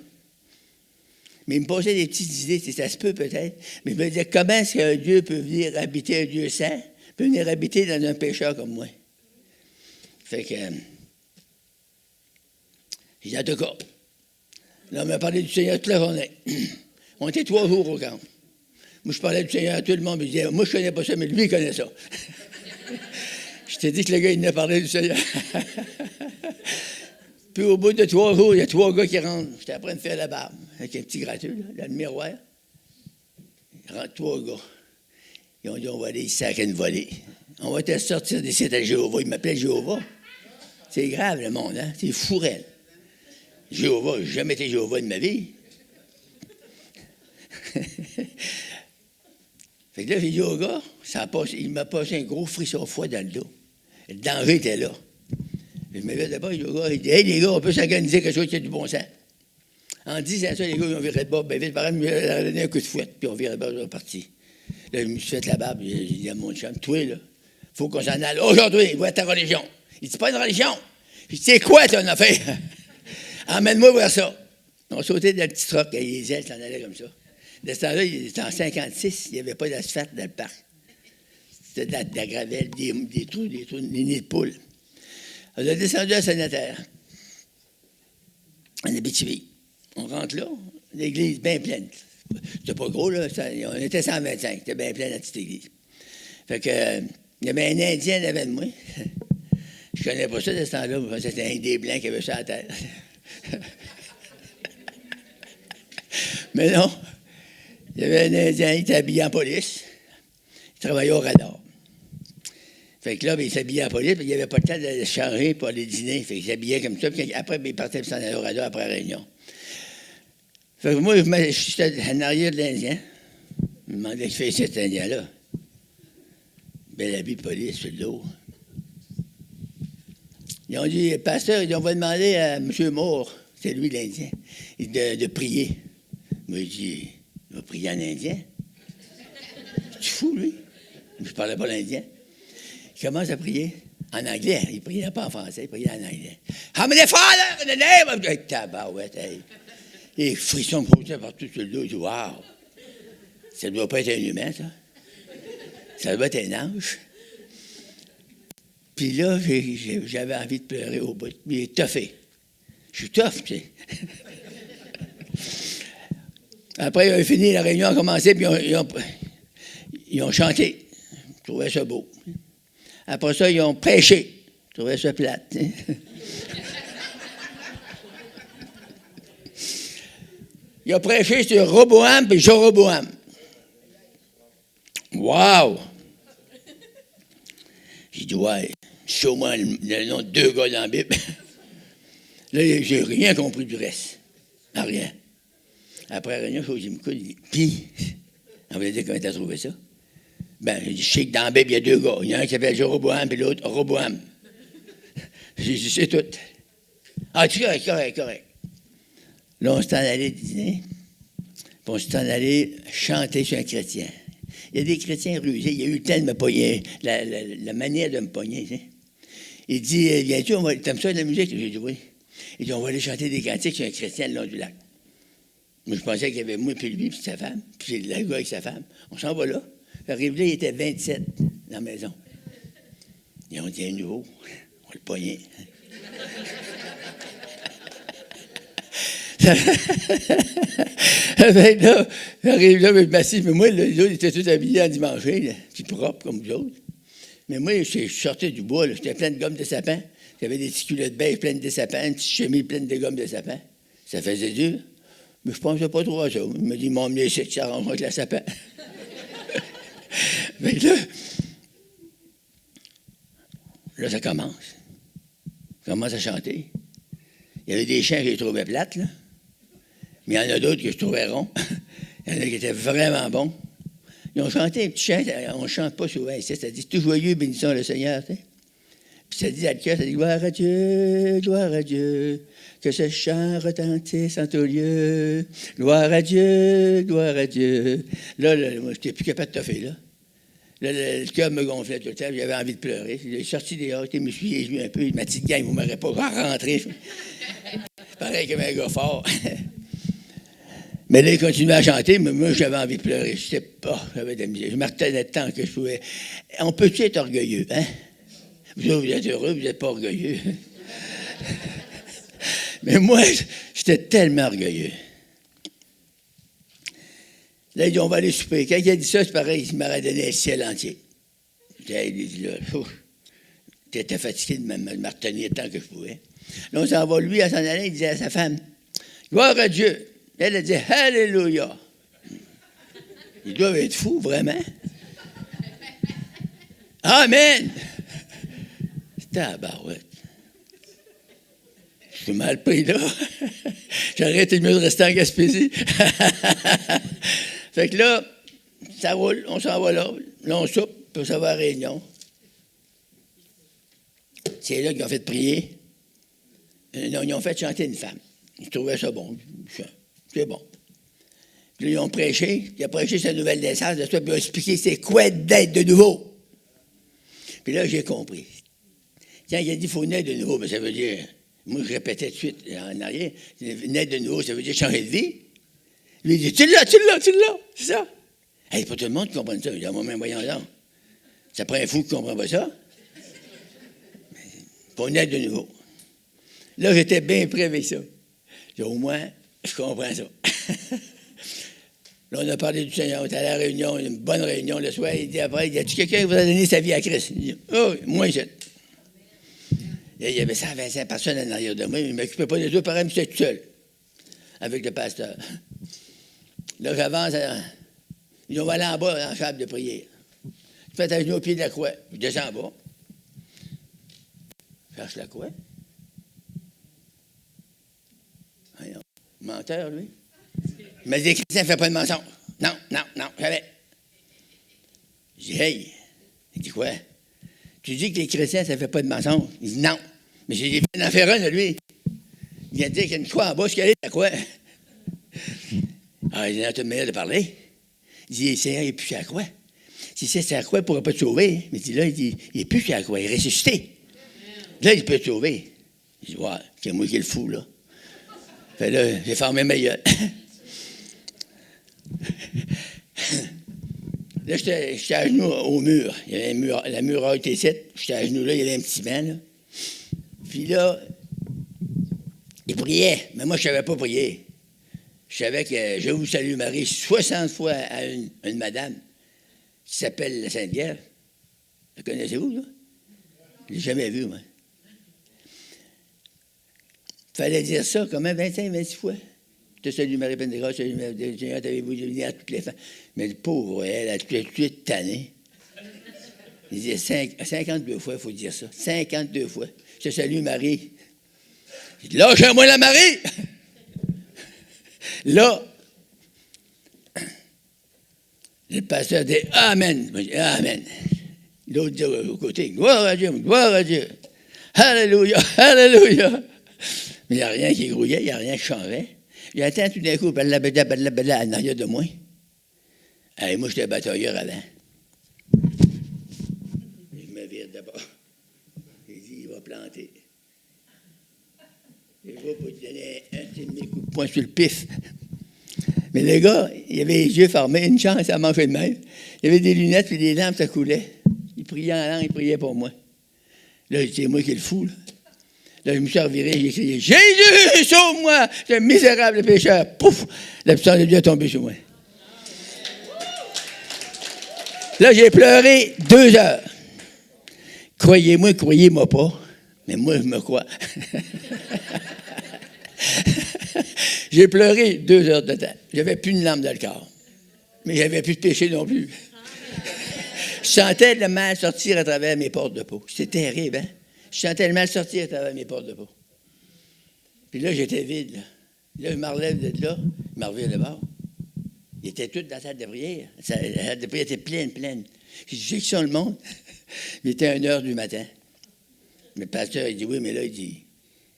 Mais il me posait des petites idées, ça se peut peut-être, mais il me disait, comment est-ce qu'un Dieu peut venir habiter un Dieu saint, peut venir habiter dans un pécheur comme moi? Fait que, j'ai dit, en tout cas, là, on m'a parlé du Seigneur toute la journée. On était 3 jours au camp. Moi, je parlais du Seigneur à tout le monde, mais je disais, moi, je ne connais pas ça, mais lui, il connaît ça. Je t'ai dit que le gars, il n'a parlé du Seigneur. Puis au bout de 3 jours, il y a 3 gars qui rentrent. J'étais en train de faire la barbe, avec un petit gratteux, là, dans le miroir. Il rentre 3 gars. Ils ont dit, on va aller ici avec une volée. On va te sortir d'ici à Jéhovah. Il m'appelait Jéhovah. C'est grave, le monde, hein? C'est fourrel. Jéhovah, je n'ai jamais été Jéhovah de ma vie. Fait que là, j'ai dit au gars, il m'a passé un gros frisson froid dans le dos. Le danger était là. Je me vais d'abord, j'ai dit au gars, il dit, hey les gars, on peut s'organiser quelque chose qui a du bon sens. En disant ça, les gars, ils ont viré de bord, ben vite, par exemple, ils ont donné un coup de fouette, puis on virait de bord, ils sont partis. Là, je me suis fait la barbe, j'ai dit à mon chum, toi, là, faut qu'on s'en aille aujourd'hui, vois ta religion. Il dit, c'est pas une religion. Je dis, c'est quoi ton affaire? Emmène-moi voir ça. On sautait dans le petit troc, les ailes s'en allaient comme ça. De ce temps-là, c'était en 56, il n'y avait pas d'asphalte dans le parc. C'était de la gravelle, des trous, des nids de poules. On a descendu à Saint-Nazaire, en Abitibi. On rentre là, l'église bien pleine. C'était pas gros, là, on était 125, c'était bien plein la petite église. Fait que, il y avait un Indien devant de moi. Je connais pas ça de ce temps-là, c'était un des Blancs qui avait ça à la terre. Mais non. Il y avait un Indien, il était habillé en police. Il travaillait au radar. Fait que là, il s'habillait en police, puis il n'y avait pas le temps de se changer pour aller dîner. Fait qu'il s'habillait comme ça, puis après, il partait pour s'en aller au radar après la réunion. Fait que moi, je suis en arrière de l'Indien. Je me demandais ce qu'il fait cet Indien-là. Bel habit de police sur le dos. Ils ont dit, pasteur, on va demander à M. Moore, c'est lui l'Indien, de prier. Moi, j'ai dit, il va prier en indien. Tu fou, lui? Je ne parlais pas l'indien. Il commence à prier en anglais. Il ne priait pas en français, il priait en anglais. Heavenly Father, in the name of... Tabarouette, hey. Les frissons me poussaient partout sur le dos. Je dis, wow! Ça ne doit pas être un humain, ça. Ça doit être un ange. Puis là, j'avais envie de pleurer au bout. Mais il est toughé. Je suis tough, tu sais. Après, ils ont fini, la réunion a commencé, puis ils ont chanté. Je trouvais ça beau. Après ça, ils ont prêché. Je trouvais ça plate. Ils ont prêché sur Roboam et Jéroboam. Wow! J'ai dit, ouais, show-moi le nom de 2 gars dans la Bible. Là, j'ai rien compris du reste. Rien. Après la réunion, il me coule, il dit, puis, on va dire comment tu as trouvé ça? Ben, je sais que dans la Bible, il y a 2 gars. Il y en a un qui s'appelle Jéroboam, puis l'autre, Roboam. J'ai dit, c'est tout. Ah, tu es correct. Là, on s'est en allé dîner, puis on s'est en allé chanter sur un chrétien. Il y a des chrétiens rusés. Il y a eu le temps de me pogner, la manière de me pogner. Tu sais. Il dit, viens-tu, t'aimes ça de la musique? J'ai dit, oui. Il dit, on va aller chanter des cantiques sur un chrétien le long du lac. Moi, je pensais qu'il y avait moi, puis lui, puis sa femme, puis le gars avec sa femme. On s'en va là. Arrive là, il était 27 dans la maison. Ils ont dit, un nouveau, on va le pogner. Fait là, j'arrive là, mais massif, mais moi, les autres étaient tous habillés en dimanche, puis propres comme vous autres. Mais moi, je sortais du bois, j'étais plein de gomme de sapin. J'avais des petits culottes beige pleines de sapins, une petite chemise pleine de gomme de sapin. Ça faisait dur. Mais je pensais pas trop à ça. Il m'a dit, mon mieux, c'est que ça rentre avec la sapin. Mais là, ça commence. Je commence à chanter. Il y avait des chants que je trouvais plates, là. Mais il y en a d'autres que je trouvais ronds. Il y en a qui étaient vraiment bons. Ils ont chanté un petit chant, on ne chante pas souvent ici. Ça dit, tout joyeux, bénissons le Seigneur. Tu sais. Puis ça dit à le cœur, ça dit, gloire à Dieu, que ce chant retentisse en tout lieu. Gloire à Dieu, gloire à Dieu. Là, moi, je n'étais plus capable de toffer, là. Là, le cœur me gonflait tout le temps, j'avais envie de pleurer. J'ai sorti dehors, je me suis les genoux un peu. Ma petite gang, vous ne m'aurez pas rentré. Pareil comme un gars fort. Mais là, il continuait à chanter, mais moi, j'avais envie de pleurer. Je sais pas, j'avais de la misère. Je me retenais tant que je pouvais. On peut-tu être orgueilleux, hein? Vous êtes heureux, vous n'êtes pas orgueilleux. Mais moi, j'étais tellement orgueilleux. Là, il dit, on va aller souper. Quand il a dit ça, c'est pareil, il m'aurait donné le ciel entier. Il dit, là, j'étais fatigué de me retenir tant que je pouvais. Là, on s'en va, lui, à s'en aller, il disait à sa femme, gloire à Dieu. Elle a dit, alléluia. Ils doivent être fous, vraiment. Amen. C'était à la barouette. Je suis mal pris, là. J'aurais été mieux de rester en Gaspésie. Fait que là, ça roule, on s'en va là. Là, on soupe, puis ça va à la réunion. C'est là qu'ils ont fait prier. Non, ils ont fait chanter une femme. Ils trouvaient ça bon. C'est bon. Puis là, ils ont prêché. Ils ont prêché sa nouvelle naissance. Puis ils ont expliqué c'est quoi d'être de nouveau. Puis là, j'ai compris. Quand il a dit qu'il faut naître de nouveau, mais ça veut dire, moi, je répétais tout de suite en arrière, naître de nouveau, ça veut dire changer de vie. Lui, il dit, tu l'as, c'est ça. Hey, pas tout le monde qui comprend ça. Il dit, à moi-même, voyons là. Ça prend un fou qui ne comprend pas ça. Il faut naître de nouveau. Là, j'étais bien prêt avec ça. J'ai au moins, je comprends ça. Là, on a parlé du Seigneur, on était à la réunion, une bonne réunion le soir. Il dit après, il dit, y a-tu quelqu'un qui vous a donné sa vie à Christ? Il dit, oh, moi, j'ai. Il y avait 125 personnes en arrière de moi, mais il ne m'occupait pas des deux, pareil, mais j'étais tout seul, avec le pasteur. Là, j'avance, ils ont aller en bas, dans la chambre de prière. Je fais à genoux au pied de la croix, je descends en bas. Je cherche la croix. Voyons, menteur, lui. Il m'a dit, les chrétiens ne font pas de mensonge. Non, jamais. Je dis, hey, il dit quoi? Tu dis que les chrétiens, ça ne fait pas de mensonge? Il dit, non. Mais j'ai dit, il en fait un, lui. Il vient de dire qu'il y a une croix en bas, ce qu'il y a la croix. Ah, il a toute manière de parler. Il dit, le Seigneur, il n'est plus sur la croix. Si c'est la croix, il ne pourra pas te sauver. Mais il dit, là, il n'est plus sur la croix, il est ressuscité. Là, il peut te sauver. Je dis, ouais, c'est moi qui est le fou, là. Fait là, j'ai fermé ma gueule. Là, j'étais à genoux au mur. Il y avait un mur, la muraille était ici. J'étais à genoux là, il y avait un petit banc, là. Puis là, il priait, mais moi, je ne savais pas prier. Je savais que je vous salue Marie 60 fois à une madame qui s'appelle la Sainte-Vierge. La connaissez-vous, là? Je ne l'ai jamais vue, moi. Il fallait dire ça comme 25, 26 fois. Je te salue Marie, pleine de grâce, Seigneur, t'avez-vous bénie à toutes les femmes. Mais le pauvre, elle a tout de suite tanné. Il disait 52 fois, il faut dire ça. 52 fois. Je te salue Marie. Il dit, lâchez-moi la Marie! Là, le pasteur dit Amen. Moi, je dis, Amen. L'autre dit au côté, gloire à Dieu, Alléluia, Alléluia. Mais il n'y a rien qui grouillait, il n'y a rien qui changeait. J'entends tout d'un coup, blablabla, en arrière de moi. Et moi, j'étais batailleur avant. Je me vire d'abord. J'ai dit, il va planter. Je vais pour te donner un petit coup de poing sur le pif. Mais le gars, il avait les yeux fermés, une chance à manger de même. Il avait des lunettes puis des lampes, ça coulait. Il priait en langue, il priait pour moi. Là, c'est moi qui est le fou, là. Là, je me suis reviré, j'ai crié, Jésus, sauve-moi! Je suis un misérable pécheur. Pouf! La puissance de Dieu est tombée sur moi. Là, j'ai pleuré 2 heures. Croyez-moi pas, Mais moi, je me crois. J'ai pleuré 2 heures de temps. J'avais plus une larme dans le corps. Mais j'avais plus de péché non plus. Je sentais le mal sortir à travers mes portes de peau. C'était terrible, hein? Je sentais le mal sortir à travers mes portes de peau. Puis là, j'étais vide, là. Là, je me relève de là, je me reviens de bord. Il était tout dans la salle de prière. La salle de prière était pleine. J'ai dit, j'ai sur le monde. Il était 1h du matin. Mais le pasteur, il dit, oui, mais là, il dit,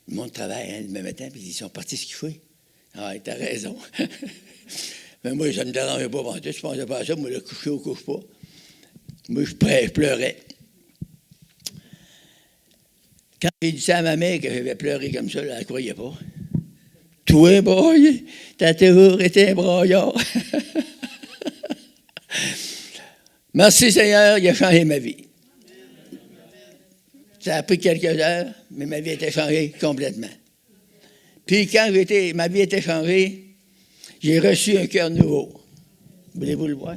le monde travaille, hein, le matin, puis ils sont partis ce qu'il faut. Ah, t'as raison. Mais moi, ça ne me dérangeait pas pendant tout. Je ne pensais pas à ça. Moi, le coucher ou couche pas. Moi, je pleurais. Quand j'ai dit ça à ma mère que j'avais pleuré comme ça, elle ne croyait pas. Toi, boy, t'as toujours été un broyard. Merci Seigneur, il a changé ma vie. Ça a pris quelques heures, mais ma vie a été changée complètement. Puis quand ma vie a été changée, j'ai reçu un cœur nouveau. Voulez-vous le voir?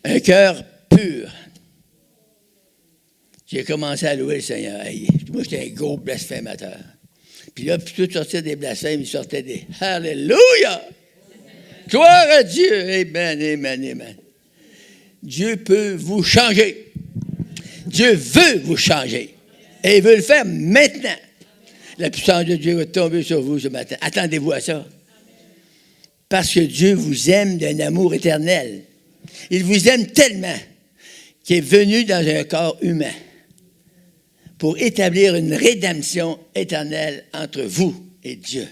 Un cœur pur. J'ai commencé à louer le Seigneur. Moi, j'étais un gros blasphémateur. Puis là, plutôt de sortir des blasphèmes, il sortait des « Alléluia! Gloire à Dieu! » Amen. Dieu peut vous changer. Dieu veut vous changer. Et il veut le faire maintenant. La puissance de Dieu va tomber sur vous ce matin. Attendez-vous à ça. Parce que Dieu vous aime d'un amour éternel. Il vous aime tellement qu'il est venu dans un corps humain pour établir une rédemption éternelle entre vous et Dieu.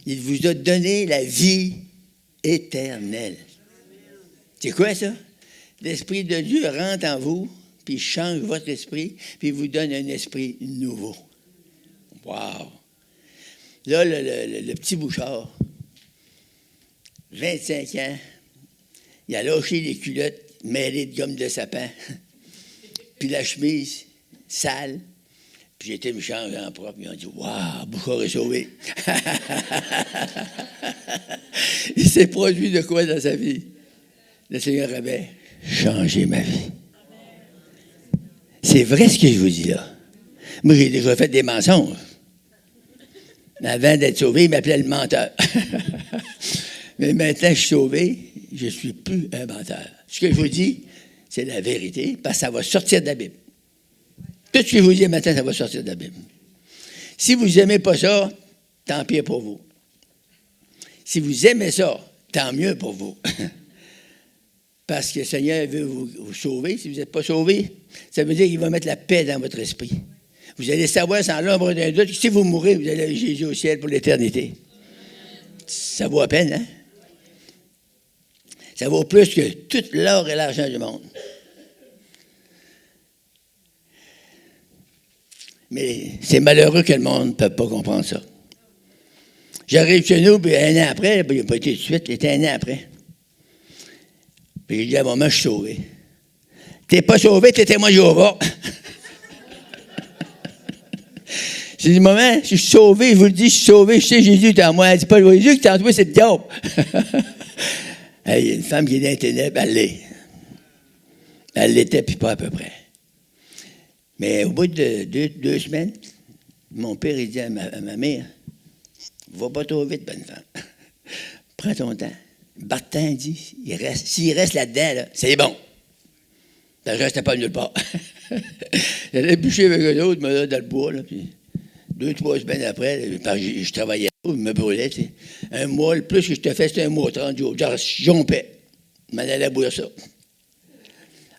Il vous a donné la vie éternelle. C'est quoi ça? L'Esprit de Dieu rentre en vous, puis il change votre esprit, puis il vous donne un esprit nouveau. Wow! Là, le petit Bouchard, 25 ans, il a lâché les culottes mêlées de gomme de sapin, puis la chemise sale, puis j'étais méchant en propre, ils ont dit « Wow, Bouchard est sauvé! » Il s'est produit de quoi dans sa vie? Le Seigneur avait changé ma vie. C'est vrai ce que je vous dis là. Moi, j'ai déjà fait des mensonges. Avant d'être sauvé, il m'appelait le menteur. Mais maintenant, je suis sauvé, je ne suis plus un menteur. Ce que je vous dis, c'est la vérité, parce que ça va sortir de la Bible. Tout ce que je vous dis maintenant, ça va sortir de la Bible. Si vous n'aimez pas ça, tant pis pour vous. Si vous aimez ça, tant mieux pour vous. Parce que le Seigneur veut vous sauver. Si vous n'êtes pas sauvé, ça veut dire qu'il va mettre la paix dans votre esprit. Vous allez savoir sans l'ombre d'un doute que si vous mourrez, vous allez avec Jésus au ciel pour l'éternité. Ça vaut à peine, hein? Ça vaut plus que tout l'or et l'argent du monde. Mais c'est malheureux que le monde ne peut pas comprendre ça. J'arrive chez nous, puis 1 an après, il n'a pas été tout de suite, il était 1 an après. Puis j'ai dit à maman, je suis sauvé. T'es pas sauvé, t'es témoin de Jéhovah. J'ai dit, maman, je suis sauvé, je vous le dis, je suis sauvé, je sais Jésus est en moi. Elle dit pas Jésus qui est en toi, c'est le diable. Il y a une femme qui est dans les ténèbres, elle l'est. Elle l'était, puis pas à peu près. Mais au bout de 2 semaines, mon père, il dit à ma mère, va pas trop vite, bonne femme. Prends ton temps. Bartin dit, s'il reste là-dedans, là, c'est bon. Le reste n'est pas nulle part. J'allais bûcher avec eux autres, me dans le bois, là, puis 2-3 semaines après, je travaillais, je me brûlais, tu sais. Un mois, le plus que je te fais, c'était 1 mois, 30 jours. Je jompais. Je m'en allais bouillir ça.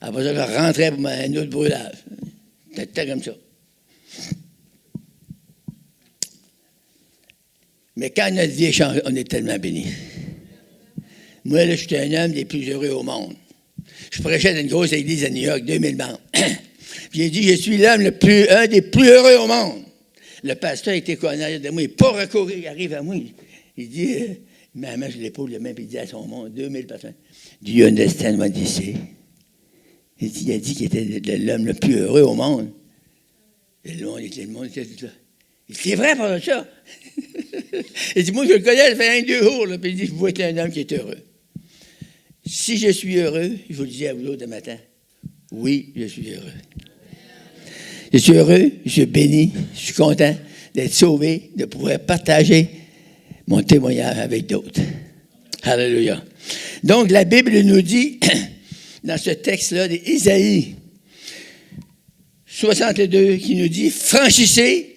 Après ça, je rentrais pour un autre brûlage. C'était comme ça. Mais quand notre vie change, on est tellement bénis. Moi, là, j'étais un homme des plus heureux au monde. Je prêchais dans une grosse église à New York, 2000 membres. Puis j'ai dit, je suis l'homme un des plus heureux au monde. Le pasteur était connu de moi, il n'est pas recouru, il arrive à moi. Il dit, maman, je l'épaule, le même, puis il dit à son monde, 2000 personnes. Do you understand what he said? Il a dit qu'il était l'homme le plus heureux au monde. Et le monde était tout là. Il dit, c'est vrai pour ça. Il dit, moi, je le connais, ça fait 1-2 jours. Là. Puis il dit, vous êtes un homme qui est heureux. Si je suis heureux, je vous le dis à vous autres de matin, Oui, je suis heureux. Je suis heureux, je suis béni, je suis content d'être sauvé, de pouvoir partager mon témoignage avec d'autres. Alléluia. Donc, la Bible nous dit, dans ce texte-là d'Ésaïe 62, qui nous dit « Franchissez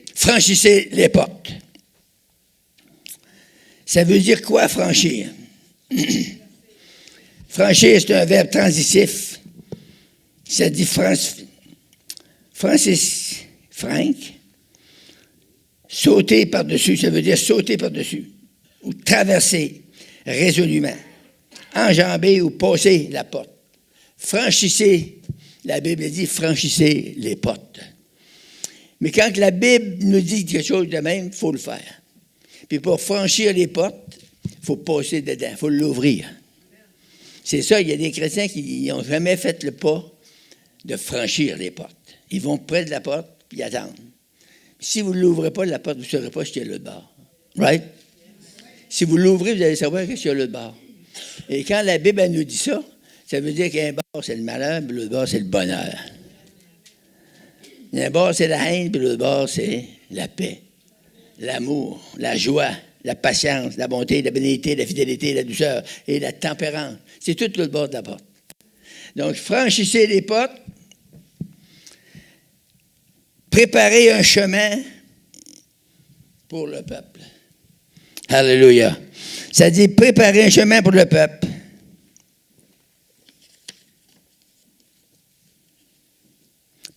les portes ». Ça veut dire quoi, franchir? Franchir, c'est un verbe transitif. Ça dit Frank, sauter par-dessus, ça veut dire sauter par-dessus, ou traverser résolument, enjamber ou passer la porte. Franchissez, la Bible dit, franchissez les portes. Mais quand la Bible nous dit quelque chose de même, il faut le faire. Puis pour franchir les portes, il faut passer dedans, il faut l'ouvrir. C'est ça, il y a des chrétiens qui n'ont jamais fait le pas de franchir les portes. Ils vont près de la porte, puis ils attendent. Si vous ne l'ouvrez pas, la porte, vous ne saurez pas ce qu'il y a là de bord. Right? Si vous l'ouvrez, vous allez savoir ce qu'il y a là de bord. Et quand la Bible elle nous dit ça, ça veut dire qu'un bord, c'est le malheur, puis l'autre bord, c'est le bonheur. Un bord, c'est la haine, puis l'autre bord, c'est la paix, l'amour, la joie, la patience, la bonté, la bénédiction, la fidélité, la douceur et la tempérance. C'est tout l'autre bord de la porte. Donc, franchissez les portes, préparez un chemin pour le peuple. Alléluia. Ça dit préparer un chemin pour le peuple.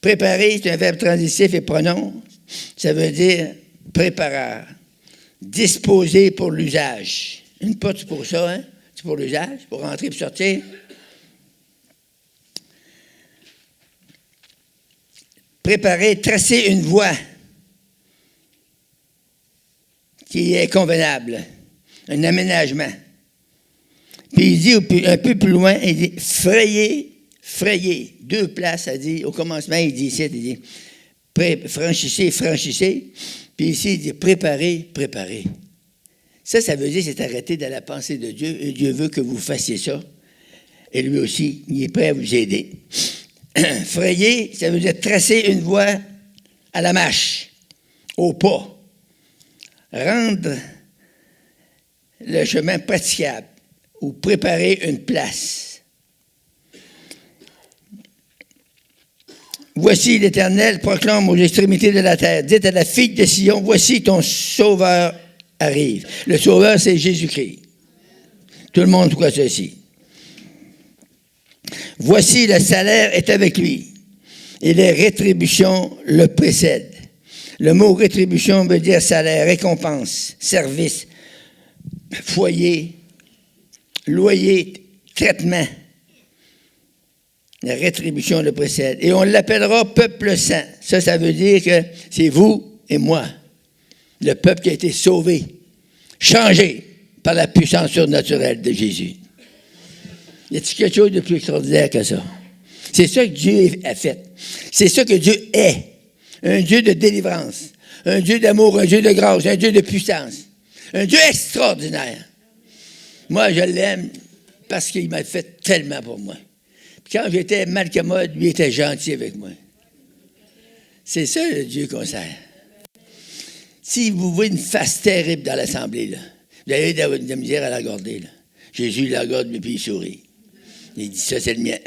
Préparer, c'est un verbe transitif et pronom. Ça veut dire préparer, disposer pour l'usage. Une porte, c'est pour ça, hein? C'est pour l'usage, pour rentrer et sortir. Préparer, tracer une voie qui est convenable, un aménagement. Puis il dit un peu plus loin, il dit frayer, deux places, ça dit, au commencement, il dit ici, il dit franchissez, puis ici, il dit préparez. Ça veut dire c'est arrêter de la pensée de Dieu, et Dieu veut que vous fassiez ça, et lui aussi, il est prêt à vous aider. Frayer, ça veut dire tracer une voie à la marche, au pas. Rendre le chemin praticable ou préparer une place. Voici l'Éternel proclame aux extrémités de la terre. Dites à la fille de Sion, voici ton sauveur arrive. Le sauveur, c'est Jésus-Christ. Tout le monde croit ceci. Voici, le salaire est avec lui, et les rétributions le précèdent. Le mot rétribution veut dire salaire, récompense, service, foyer, loyer, traitement. La rétribution le précède. Et on l'appellera peuple saint. Ça veut dire que c'est vous et moi, le peuple qui a été sauvé, changé par la puissance surnaturelle de Jésus. Y a-t-il quelque chose de plus extraordinaire que ça? C'est ça que Dieu a fait. C'est ça que Dieu est. Un Dieu de délivrance, un Dieu d'amour, un Dieu de grâce, un Dieu de puissance. Un Dieu extraordinaire. Moi, je l'aime parce qu'il m'a fait tellement pour moi. Puis quand j'étais malcommode, lui était gentil avec moi. C'est ça le Dieu qu'on sert. Si vous voyez une face terrible dans l'assemblée, là, vous avez de la misère à la garder. Là. Jésus la garde, puis il sourit. Il dit, ça, c'est le mien.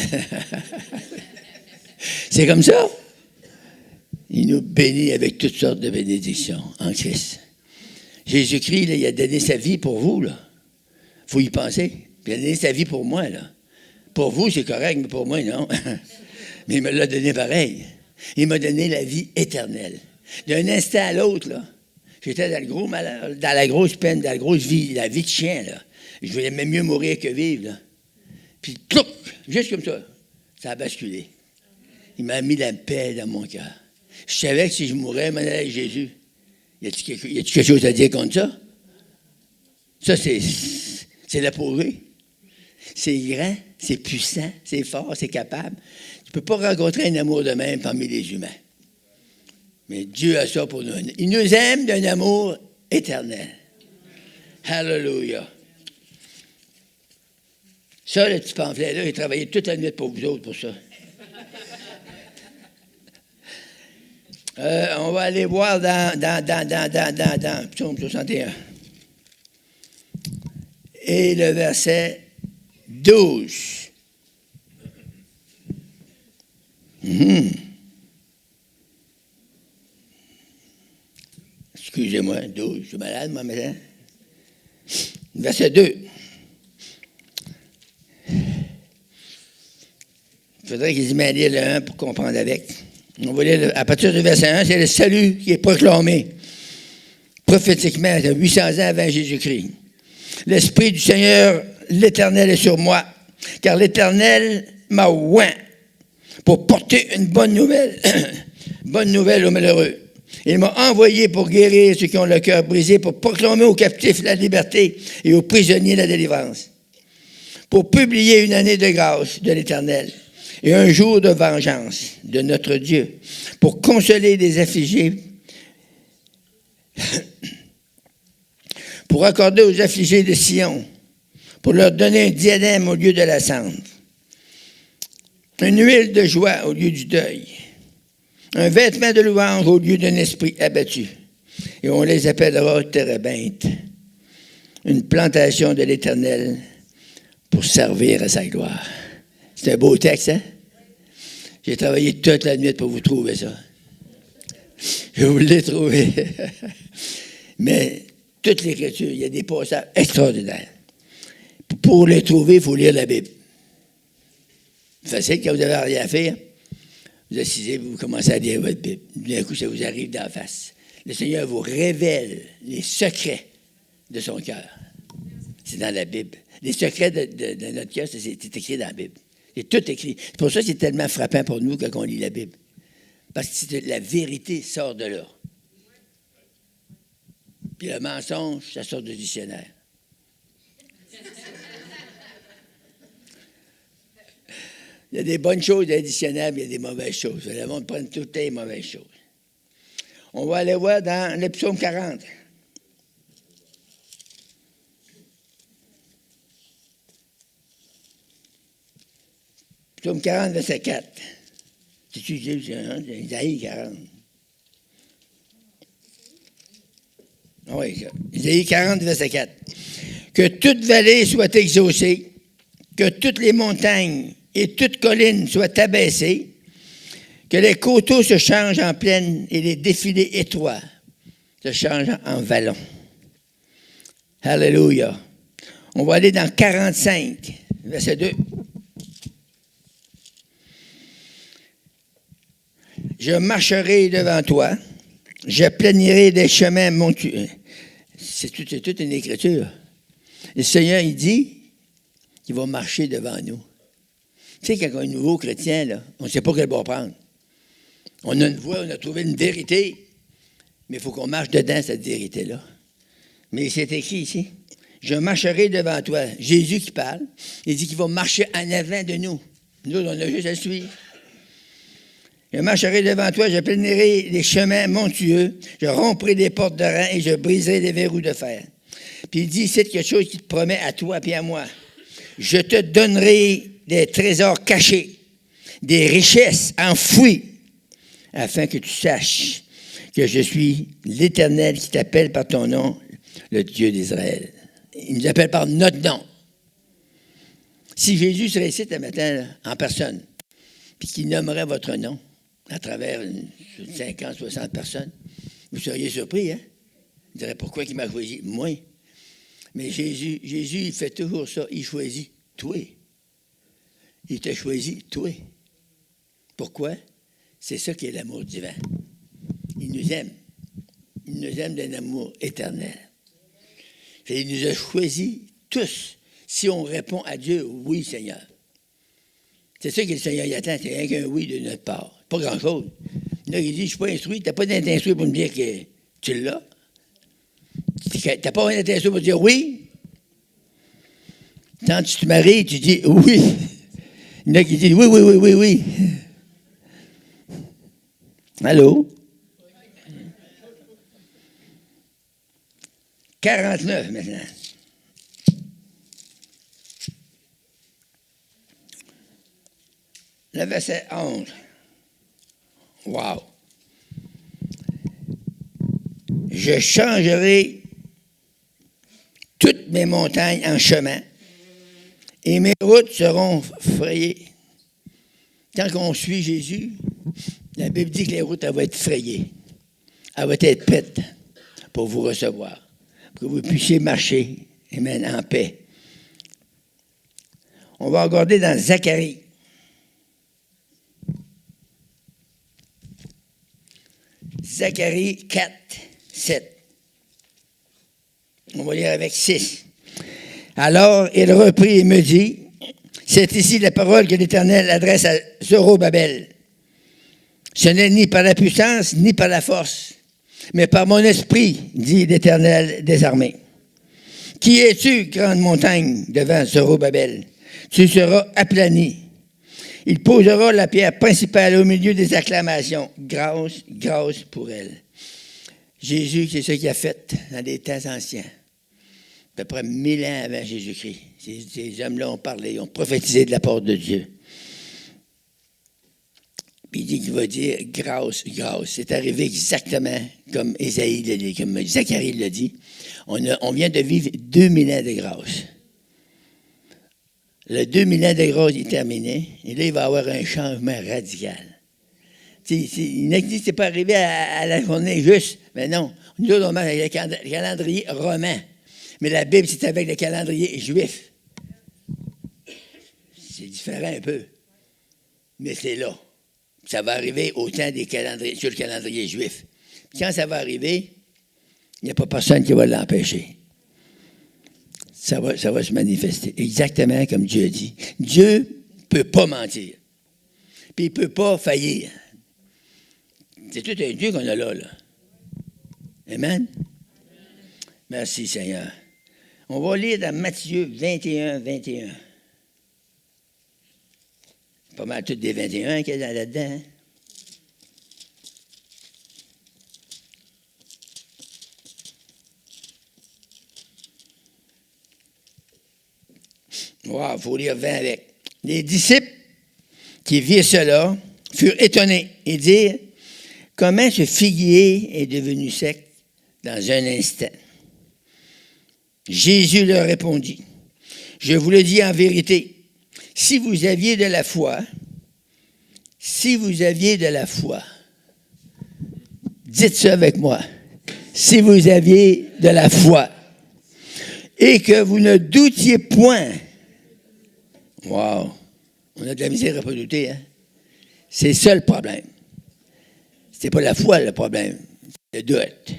C'est comme ça. Il nous bénit avec toutes sortes de bénédictions en Christ. Jésus-Christ, là, il a donné sa vie pour vous. Il faut y penser. Il a donné sa vie pour moi. Là. Pour vous, c'est correct, mais pour moi, non. Mais il me l'a donné pareil. Il m'a donné la vie éternelle. D'un instant à l'autre, là, j'étais dans le gros malheur, dans la grosse peine, dans la grosse vie, la vie de chien. Là. Je voulais même mieux mourir que vivre. Là. Puis, clouc, juste comme ça a basculé. Il m'a mis la paix dans mon cœur. Je savais que si je mourais, je m'en allais avec Jésus. Y a-t-il quelque chose à dire contre ça? Ça, c'est l'appauvri. C'est grand, c'est puissant, c'est fort, c'est capable. Tu ne peux pas rencontrer un amour de même parmi les humains. Mais Dieu a ça pour nous. Il nous aime d'un amour éternel. Hallelujah. Ça, le petit pamphlet-là, il a travaillé toute la nuit pour vous autres pour ça. On va aller voir dans Psaume 61. Et le verset 12. Excusez-moi, 12, je suis malade, moi, maintenant. Verset 2. Il faudrait qu'ils y mettent le 1 pour comprendre avec. On va lire à partir du verset 1, c'est le salut qui est proclamé prophétiquement 800 ans avant Jésus-Christ. L'Esprit du Seigneur, l'Éternel est sur moi, car l'Éternel m'a oint pour porter une bonne nouvelle, bonne nouvelle aux malheureux. Il m'a envoyé pour guérir ceux qui ont le cœur brisé, pour proclamer aux captifs la liberté et aux prisonniers la délivrance, pour publier une année de grâce de l'Éternel et un jour de vengeance de notre Dieu, pour consoler les affligés, pour accorder aux affligés de Sion, pour leur donner un diadème au lieu de la cendre, une huile de joie au lieu du deuil, un vêtement de louange au lieu d'un esprit abattu. Et on les appellera térébintes, une plantation de l'Éternel pour servir à sa gloire. C'est un beau texte, hein? J'ai travaillé toute la nuit pour vous trouver ça. Je vous l'ai trouvé. Mais toute l'Écriture, il y a des passages extraordinaires. Pour les trouver, il faut lire la Bible. C'est facile quand vous n'avez rien à faire. Vous assisez, vous commencez à lire votre Bible. D'un coup, ça vous arrive d'en face. Le Seigneur vous révèle les secrets de son cœur. C'est dans la Bible. Les secrets de notre cœur, c'est écrit dans la Bible. C'est tout écrit. C'est pour ça que c'est tellement frappant pour nous quand on lit la Bible. Parce que la vérité sort de là. Puis le mensonge, ça sort du dictionnaire. Il y a des bonnes choses dans le dictionnaire, mais il y a des mauvaises choses. Le monde prend toutes les mauvaises choses. On va aller voir dans le psaume 40. Psaume 40, verset 4. C'est-tu Isaïe 40? Oui, Isaïe 40, verset 4. Que toute vallée soit exaucée, que toutes les montagnes et toute colline soient abaissées, que les coteaux se changent en plaine et les défilés étroits se changent en vallons. Alléluia. On va aller dans 45, verset 2. Je marcherai devant toi, je planirai des chemins montueux. C'est toute une écriture. Le Seigneur, il dit qu'il va marcher devant nous. Tu sais, quand on est nouveau chrétien, là, on ne sait pas quel bord prendre. On a une voie, on a trouvé une vérité, mais il faut qu'on marche dedans, cette vérité-là. Mais c'est écrit ici. Je marcherai devant toi. Jésus qui parle, il dit qu'il va marcher en avant de nous. Nous, on a juste à le suivre. Je marcherai devant toi, je planirai les chemins montueux, je romprai des portes de rein et je briserai des verrous de fer. Puis il dit, c'est quelque chose qui te promet à toi et à moi. Je te donnerai des trésors cachés, des richesses enfouies, afin que tu saches que je suis l'Éternel qui t'appelle par ton nom, le Dieu d'Israël. Il nous appelle par notre nom. Si Jésus serait ici ce matin, là, en personne, puis qu'il nommerait votre nom à travers 50, 60 personnes, vous seriez surpris, hein? Vous direz, pourquoi il m'a choisi? Moi. Mais Jésus, il fait toujours ça. Il choisit toi. Il t'a choisi toi. Pourquoi? C'est ça qui est l'amour divin. Il nous aime. Il nous aime d'un amour éternel. Et il nous a choisis tous. Si on répond à Dieu, oui, Seigneur. C'est ça que le Seigneur y attend, c'est rien qu'un oui de notre part. Pas grand-chose. Là, il dit, je ne suis pas instruit. Tu n'as pas d'être instruit pour me dire que tu l'as. Tu n'as pas d'être instruit pour dire oui. Quand tu te maries, tu dis oui. Il y en a qui disent oui, oui, oui, oui, oui. Allô? 49 maintenant. Le verset 11. Wow! Je changerai toutes mes montagnes en chemin et mes routes seront frayées. Quand on suit Jésus, la Bible dit que les routes, elles vont être frayées. Elle va être prête pour vous recevoir, pour que vous puissiez marcher, amen, en paix. On va regarder dans Zacharie. Zacharie 4, 7. On va lire avec 6. Alors, il reprit et me dit, c'est ici la parole que l'Éternel adresse à Zorobabel. Ce n'est ni par la puissance, ni par la force, mais par mon esprit, dit l'Éternel des armées. Qui es-tu, grande montagne, devant Zorobabel? Tu seras aplani. Il posera la pierre principale au milieu des acclamations. Grâce, grâce pour elle. Jésus, c'est ce qu'il a fait dans les temps anciens. À peu près 1000 ans avant Jésus-Christ. Ces hommes-là ont parlé, ils ont prophétisé de la part de Dieu. Puis il dit qu'il va dire grâce, grâce. C'est arrivé exactement comme Ésaïe l'a dit, comme Zacharie l'a dit. On vient de vivre 2000 ans de grâce. Le 2000 ans de grâce est terminé. Et là, il va y avoir un changement radical. Il n'a dit que ce n'est pas arrivé à la journée juste. Mais non. Nous, on marche avec le calendrier romain. Mais la Bible, c'est avec le calendrier juif. C'est différent un peu. Mais c'est là. Ça va arriver au temps des calendriers, sur le calendrier juif. Quand ça va arriver, il n'y a pas personne qui va l'empêcher. Ça va se manifester exactement comme Dieu dit. Dieu ne peut pas mentir. Puis il ne peut pas faillir. C'est tout un Dieu qu'on a là. Amen? Merci Seigneur. On va lire dans Matthieu 21, 21. Pas mal toutes des 21 qu'il y a là-dedans. Hein? Wow, il faut lire 20 avec. Les disciples qui virent cela furent étonnés et dirent, comment ce figuier est devenu sec dans un instant? Jésus leur répondit, je vous le dis en vérité, si vous aviez de la foi, dites ça avec moi, si vous aviez de la foi et que vous ne doutiez point, wow, on a de la misère à ne pas douter, hein? C'est ça le problème. C'est pas la foi le problème, c'est le doute.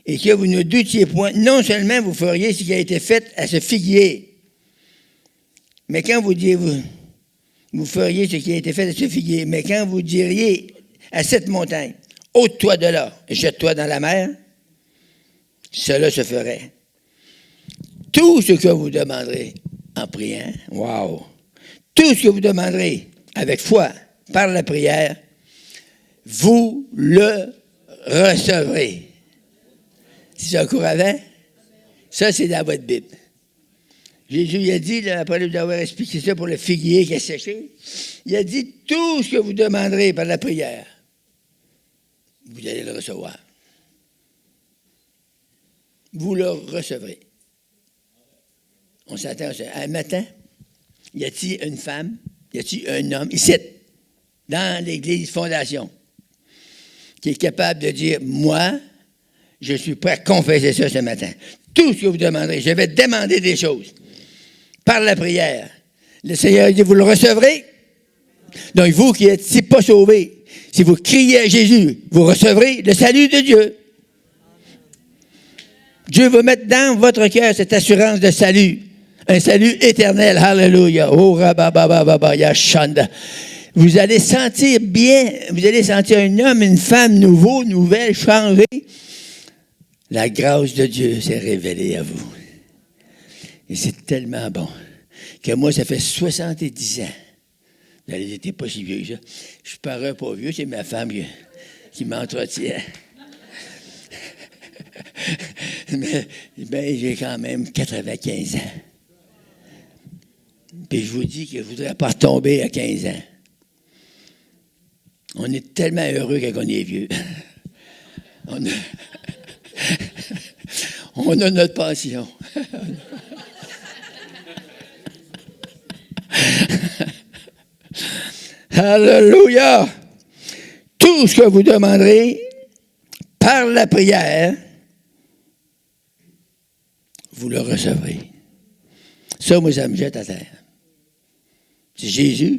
Et que vous ne doutiez point, non seulement vous feriez ce qui a été fait à ce figuier, mais quand vous diriez, vous feriez ce qui a été fait à ce figuier, mais quand vous diriez à cette montagne, ôte-toi de là, jette-toi dans la mer, cela se ferait. Tout ce que vous demanderez en priant, wow, tout ce que vous demanderez avec foi, par la prière, vous le recevrez. C'est un cours avant? Ça, c'est dans votre Bible. Jésus il a dit, là, après d'avoir expliqué ça pour le figuier qui a séché, il a dit, tout ce que vous demanderez par la prière, vous allez le recevoir. Vous le recevrez. On s'attend à ça. Un matin, y a-t-il une femme, y a-t-il un homme, ici, dans l'Église Fondation, qui est capable de dire, moi, je suis prêt à confesser ça ce matin. Tout ce que vous demanderez, je vais demander des choses. Par la prière. Le Seigneur dit, vous le recevrez. Donc, vous qui êtes si pas sauvés, si vous criez à Jésus, vous recevrez le salut de Dieu. Dieu va mettre dans votre cœur cette assurance de salut. Un salut éternel. Hallelujah. Oh, rababababa, yashanda. Vous allez sentir bien, vous allez sentir un homme, une femme nouveau, nouvelle, changée. La grâce de Dieu s'est révélée à vous. Et c'est tellement bon que moi, ça fait 70 ans. Vous n'avez été pas si vieux, ça. Je parais pas vieux, c'est ma femme qui m'entretient. Mais j'ai quand même 95 ans. Puis je vous dis que je ne voudrais pas retomber à 15 ans. On est tellement heureux quand on est vieux. On a notre passion. Alléluia! Tout ce que vous demanderez par la prière, vous le recevrez. Ça, moi, ça me jette à terre. C'est Jésus,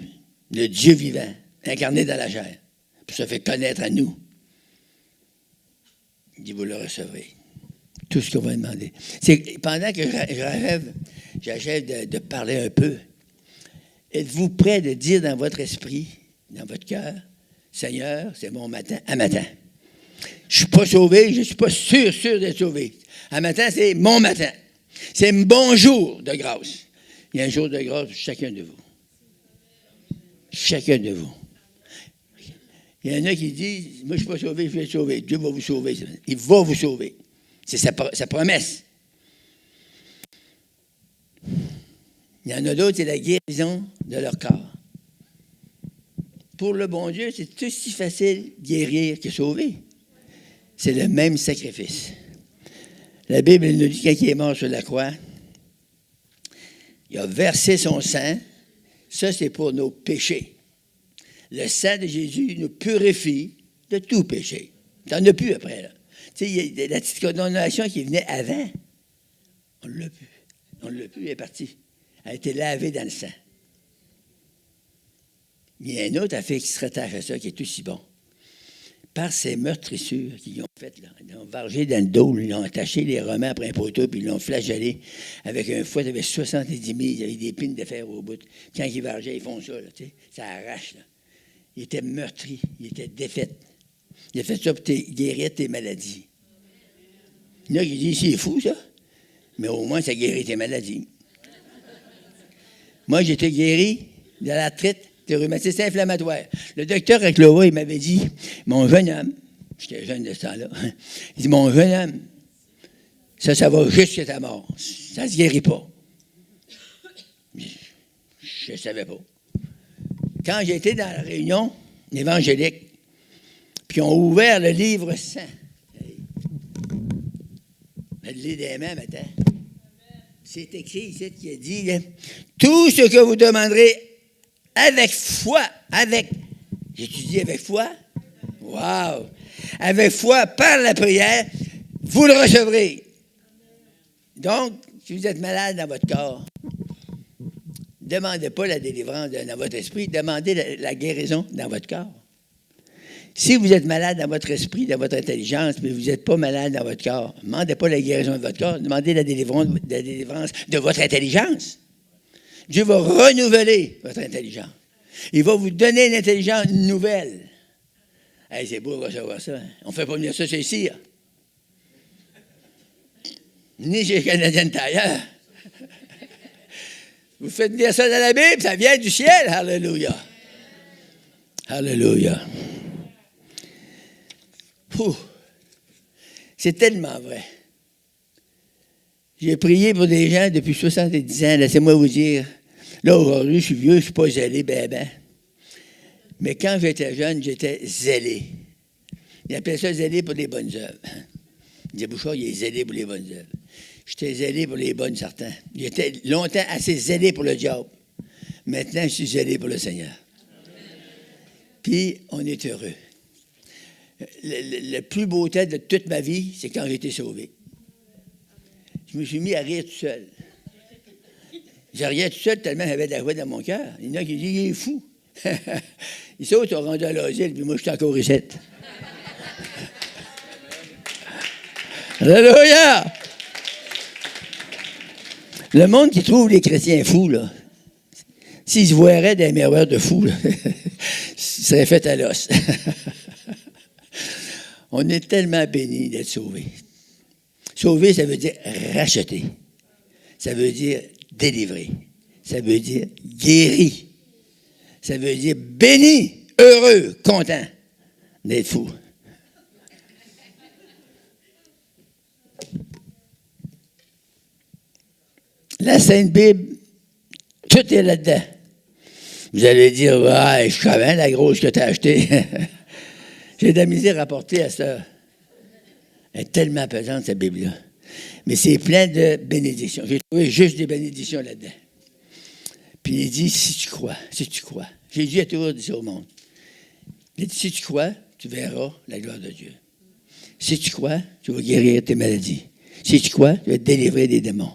le Dieu vivant, incarné dans la chair, puis ça fait connaître à nous. Il dit, vous le recevrez. Tout ce qu'on va demander. C'est pendant que j'achève de parler un peu, êtes-vous prêt de dire dans votre esprit, dans votre cœur, Seigneur, c'est mon matin à matin. Je ne suis pas sauvé, je ne suis pas sûr d'être sauvé. À matin, c'est mon matin. C'est un bon jour de grâce. Il y a un jour de grâce pour chacun de vous. Chacun de vous. Il y en a qui disent, moi je ne suis pas sauvé, je vais être sauvé. Dieu va vous sauver. Il va vous sauver. C'est sa promesse. Il y en a d'autres, c'est la guérison de leur corps. Pour le bon Dieu, c'est aussi facile guérir que sauver. C'est le même sacrifice. La Bible nous dit, quand il est mort sur la croix, il a versé son sang. Ça, c'est pour nos péchés. Le sang de Jésus nous purifie de tout péché. Tu n'en as plus après, là. Tu sais, il y a la petite condamnation qui venait avant. On ne l'a plus. On ne l'a plus, elle est partie. Elle a été lavée dans le sang. Il y a un autre affaire qui se rattache à ça, qui est aussi bon. Par ces meurtrissures qu'ils ont faites, là, ils l'ont vargé dans le dos, ils l'ont attaché les Romains après un poteau, puis ils l'ont flagellé avec un fouet, il y avait 70 000, il y avait des pines de fer au bout. Quand ils vargeaient, ils font ça, là, tu sais, ça arrache. Là. Il était meurtri, il était défait. Il a fait ça pour guérir tes maladies. Il y en a qui disent, c'est fou, ça. Mais au moins, ça guérit tes maladies. Moi, j'étais guéri de l'arthrite, de rhumatisme inflammatoire. Le docteur Reclova, il m'avait dit, mon jeune homme, j'étais jeune de ce temps-là, il dit, mon jeune homme, ça va jusqu'à ta mort. Ça ne se guérit pas. Je ne savais pas. Quand j'étais dans la réunion évangélique, puis on a ouvert le livre saint. Je l'ai des mains maintenant. C'est écrit ici qui a dit, là, tout ce que vous demanderez avec foi, j'étudie avec foi, wow, avec foi par la prière, vous le recevrez. Donc, si vous êtes malade dans votre corps, ne demandez pas la délivrance dans votre esprit, demandez la guérison dans votre corps. Si vous êtes malade dans votre esprit, dans votre intelligence, mais vous n'êtes pas malade dans votre corps, ne demandez pas la guérison de votre corps, demandez la délivrance de votre intelligence. Dieu va renouveler votre intelligence. Il va vous donner une intelligence nouvelle. Hey, c'est beau de recevoir ça. Hein? On ne fait pas venir ça chez ici. Hein? Ni chez les Canadiens de ailleurs. Vous faites venir ça dans la Bible, ça vient du ciel. Alléluia. Alléluia. Ouh. C'est tellement vrai. J'ai prié pour des gens depuis 70 ans. Laissez-moi vous dire. Là, aujourd'hui, je suis vieux, je ne suis pas zélé, ben. Mais quand j'étais jeune, j'étais zélé. Ils appelaient ça zélé pour les bonnes œuvres. Ils disaient, Bouchard, il est zélé pour les bonnes œuvres. J'étais zélé pour les bonnes, certains. J'étais longtemps assez zélé pour le diable. Maintenant, je suis zélé pour le Seigneur. Puis, on est heureux. Le plus beau temps de toute ma vie, c'est quand j'ai été sauvé. Je me suis mis à rire tout seul. J'ai riais tout seul tellement j'avais de la joie dans mon cœur. Il y en a qui disent, il est fou. Ils autres ont rendu à l'asile, puis moi, je suis encore ici. Alléluia! Le monde qui trouve les chrétiens fous, là, s'ils se voiraient des miroirs de fous, là, ils seraient faits à l'os. On est tellement bénis d'être sauvés. Sauver, ça veut dire racheter. Ça veut dire délivrer. Ça veut dire guéri. Ça veut dire béni, heureux, content d'être fou. La Sainte Bible, tout est là-dedans. Vous allez dire, ouais, je savais la grosse que tu as achetée. J'ai de la misère à porter à ça. Elle est tellement pesante, cette Bible-là. Mais c'est plein de bénédictions. J'ai trouvé juste des bénédictions là-dedans. Puis il dit, si tu crois. Jésus a toujours dit ça au monde. Il dit, si tu crois, tu verras la gloire de Dieu. Si tu crois, tu vas guérir tes maladies. Si tu crois, tu vas te délivrer des démons.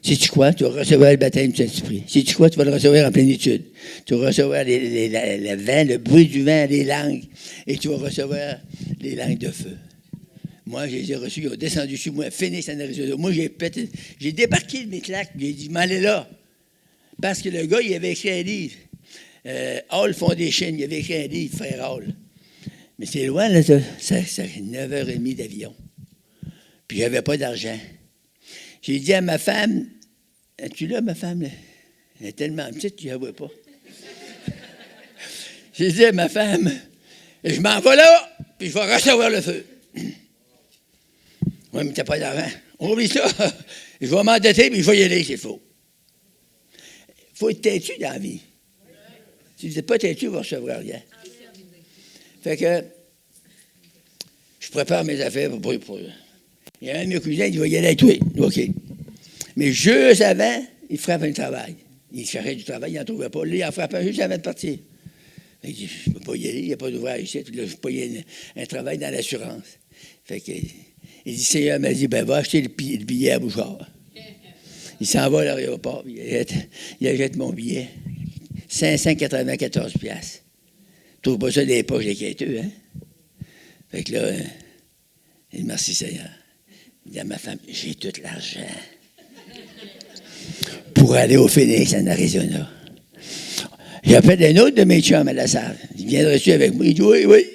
Si tu crois, tu vas recevoir le baptême du Saint-Esprit. Si tu crois, tu vas le recevoir en plénitude. Tu vas recevoir le vent, le bruit du vent, les langues, et tu vas recevoir les langues de feu. Moi, je les ai reçus, ils ont descendu sur moi, Phoenix en Arizona. Moi, j'ai débarqué de mes claques, j'ai dit, m'allez là. Parce que le gars, il avait écrit un livre. Hall Foundation, il avait écrit un livre, frère Hall. Mais c'est loin, là, c'est 9h30 d'avion. Puis j'avais pas d'argent. J'ai dit à ma femme, es-tu là, ma femme? Là? Elle est tellement petite que je ne la vois pas. J'ai dit à ma femme, je m'en vais là, puis je vais recevoir le feu. Oui, mais tu n'as pas d'argent. Oublie ça. Je vais m'endetter, puis je vais y aller s'il faut. Il faut être têtu dans la vie. Si vous n'êtes pas têtu, vous ne recevrez rien. Fait que je prépare mes affaires pour il y a un de mes cousins, il va y aller avec toi. OK. Mais juste avant, il frappe un travail. Il cherchait du travail, il n'en trouvait pas. Là, il en frappe un juste avant de partir. Il dit, je ne peux pas y aller, il n'y a pas d'ouvrage ici. Là, je peux pas y aller un travail dans l'assurance. Fait que, il dit, Seigneur m'a dit, ben va acheter le billet à Bouchard. Il s'en va à l'aéroport, il achète mon billet. 594 piastres. Je trouve pas ça des poches des quêteux, hein? Fait que là, il dit, merci Seigneur. Il dit à ma femme, j'ai tout l'argent pour aller au Phoenix, en Arizona. J'appelle un autre de mes chums à la salle. Il viendrait-tu avec moi? Il dit, oui.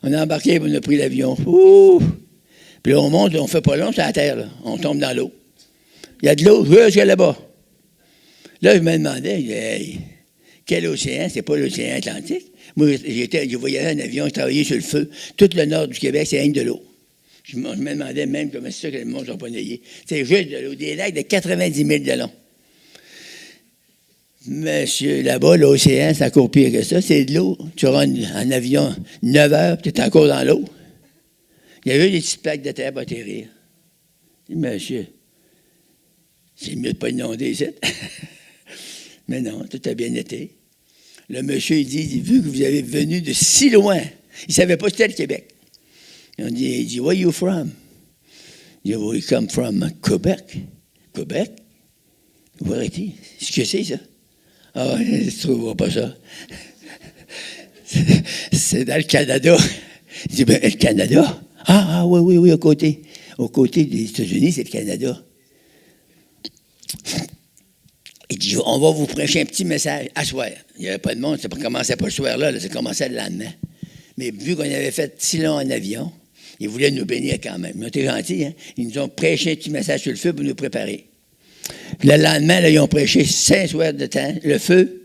On a embarqué, on a pris l'avion. Ouh! Puis là, on monte, on ne fait pas long sur la terre, là. On tombe dans l'eau. Il y a de l'eau, jusqu'à là-bas. Là, je me demandais, hey, quel océan? C'est pas l'océan Atlantique. Moi, je voyageais en avion, je travaillais sur le feu. Tout le nord du Québec, c'est rien que de l'eau. Je me demandais même comment c'est ça que le monde ne sont pas nayés. C'est juste de l'eau, des lacs de 90 000 de long. Monsieur, là-bas, l'océan, c'est encore pire que ça. C'est de l'eau. Tu auras en avion 9 heures, puis tu es encore dans l'eau. Il y a eu des petites plaques de terre pour atterrir. Je dis, monsieur, c'est mieux de ne pas inonder ici. Mais non, tout a bien été. Le monsieur, il dit, vu que vous avez venu de si loin, il ne savait pas c'était le Québec. Il dit, where are you from? Il dit, we come from Quebec. Quebec? Where is it? Qu'est-ce que c'est, ça? Ah, tu ne trouveras pas ça. C'est dans le Canada. Il dit, ben, le Canada? Ah, oui, à côté. Au côté des États-Unis, c'est le Canada. Il dit, on va vous prêcher un petit message à soir. Il n'y avait pas de monde, ça ne commençait pas le soir-là, ça commençait le lendemain. Mais vu qu'on avait fait si long en avion, ils voulaient nous bénir quand même. Ils ont été gentils, hein? Ils nous ont prêché un petit message sur le feu pour nous préparer. Puis le lendemain, là, ils ont prêché 5 soirs de temps, le feu,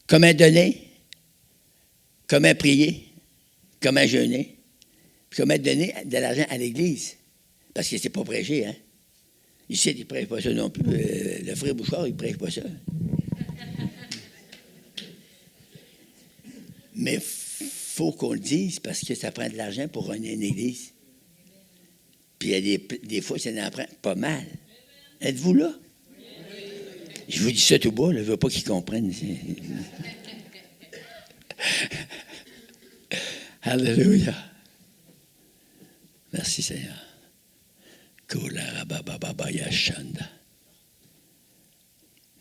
comment donner, comment prier, comment jeûner, puis comment donner de l'argent à l'Église. Parce que c'est pas prêché, hein? Ici, ils ne prêchent pas ça non plus. Le frère Bouchard, il ne prêche pas ça. Mais il faut qu'on le dise parce que ça prend de l'argent pour runner une église. Puis il y a des fois, ça en prend pas mal. Êtes-vous là? Je vous dis ça tout bas, là, je ne veux pas qu'ils comprennent. Alléluia. Merci Seigneur.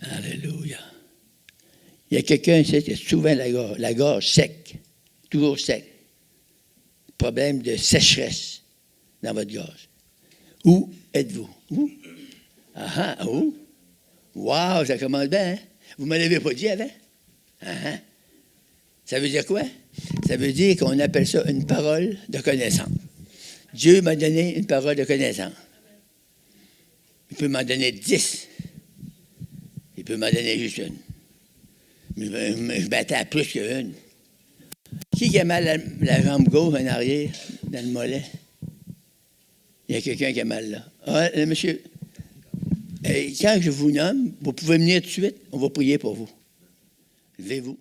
Alléluia. Il y a quelqu'un ici qui a souvent la gorge sec, toujours sec. Problème de sécheresse dans votre gorge. Où êtes-vous? Où? Où? Wow, ça commence bien, hein? Vous ne me l'avez pas dit avant? Ça veut dire quoi? Ça veut dire qu'on appelle ça une parole de connaissance. Dieu m'a donné une parole de connaissance. Il peut m'en donner 10. Il peut m'en donner juste une. Mais je m'attends à plus qu'une. Qui a mal la jambe gauche en arrière, dans le mollet? Il y a quelqu'un qui a mal là. Ah, monsieur, quand je vous nomme, vous pouvez venir tout de suite, on va prier pour vous. Levez-vous.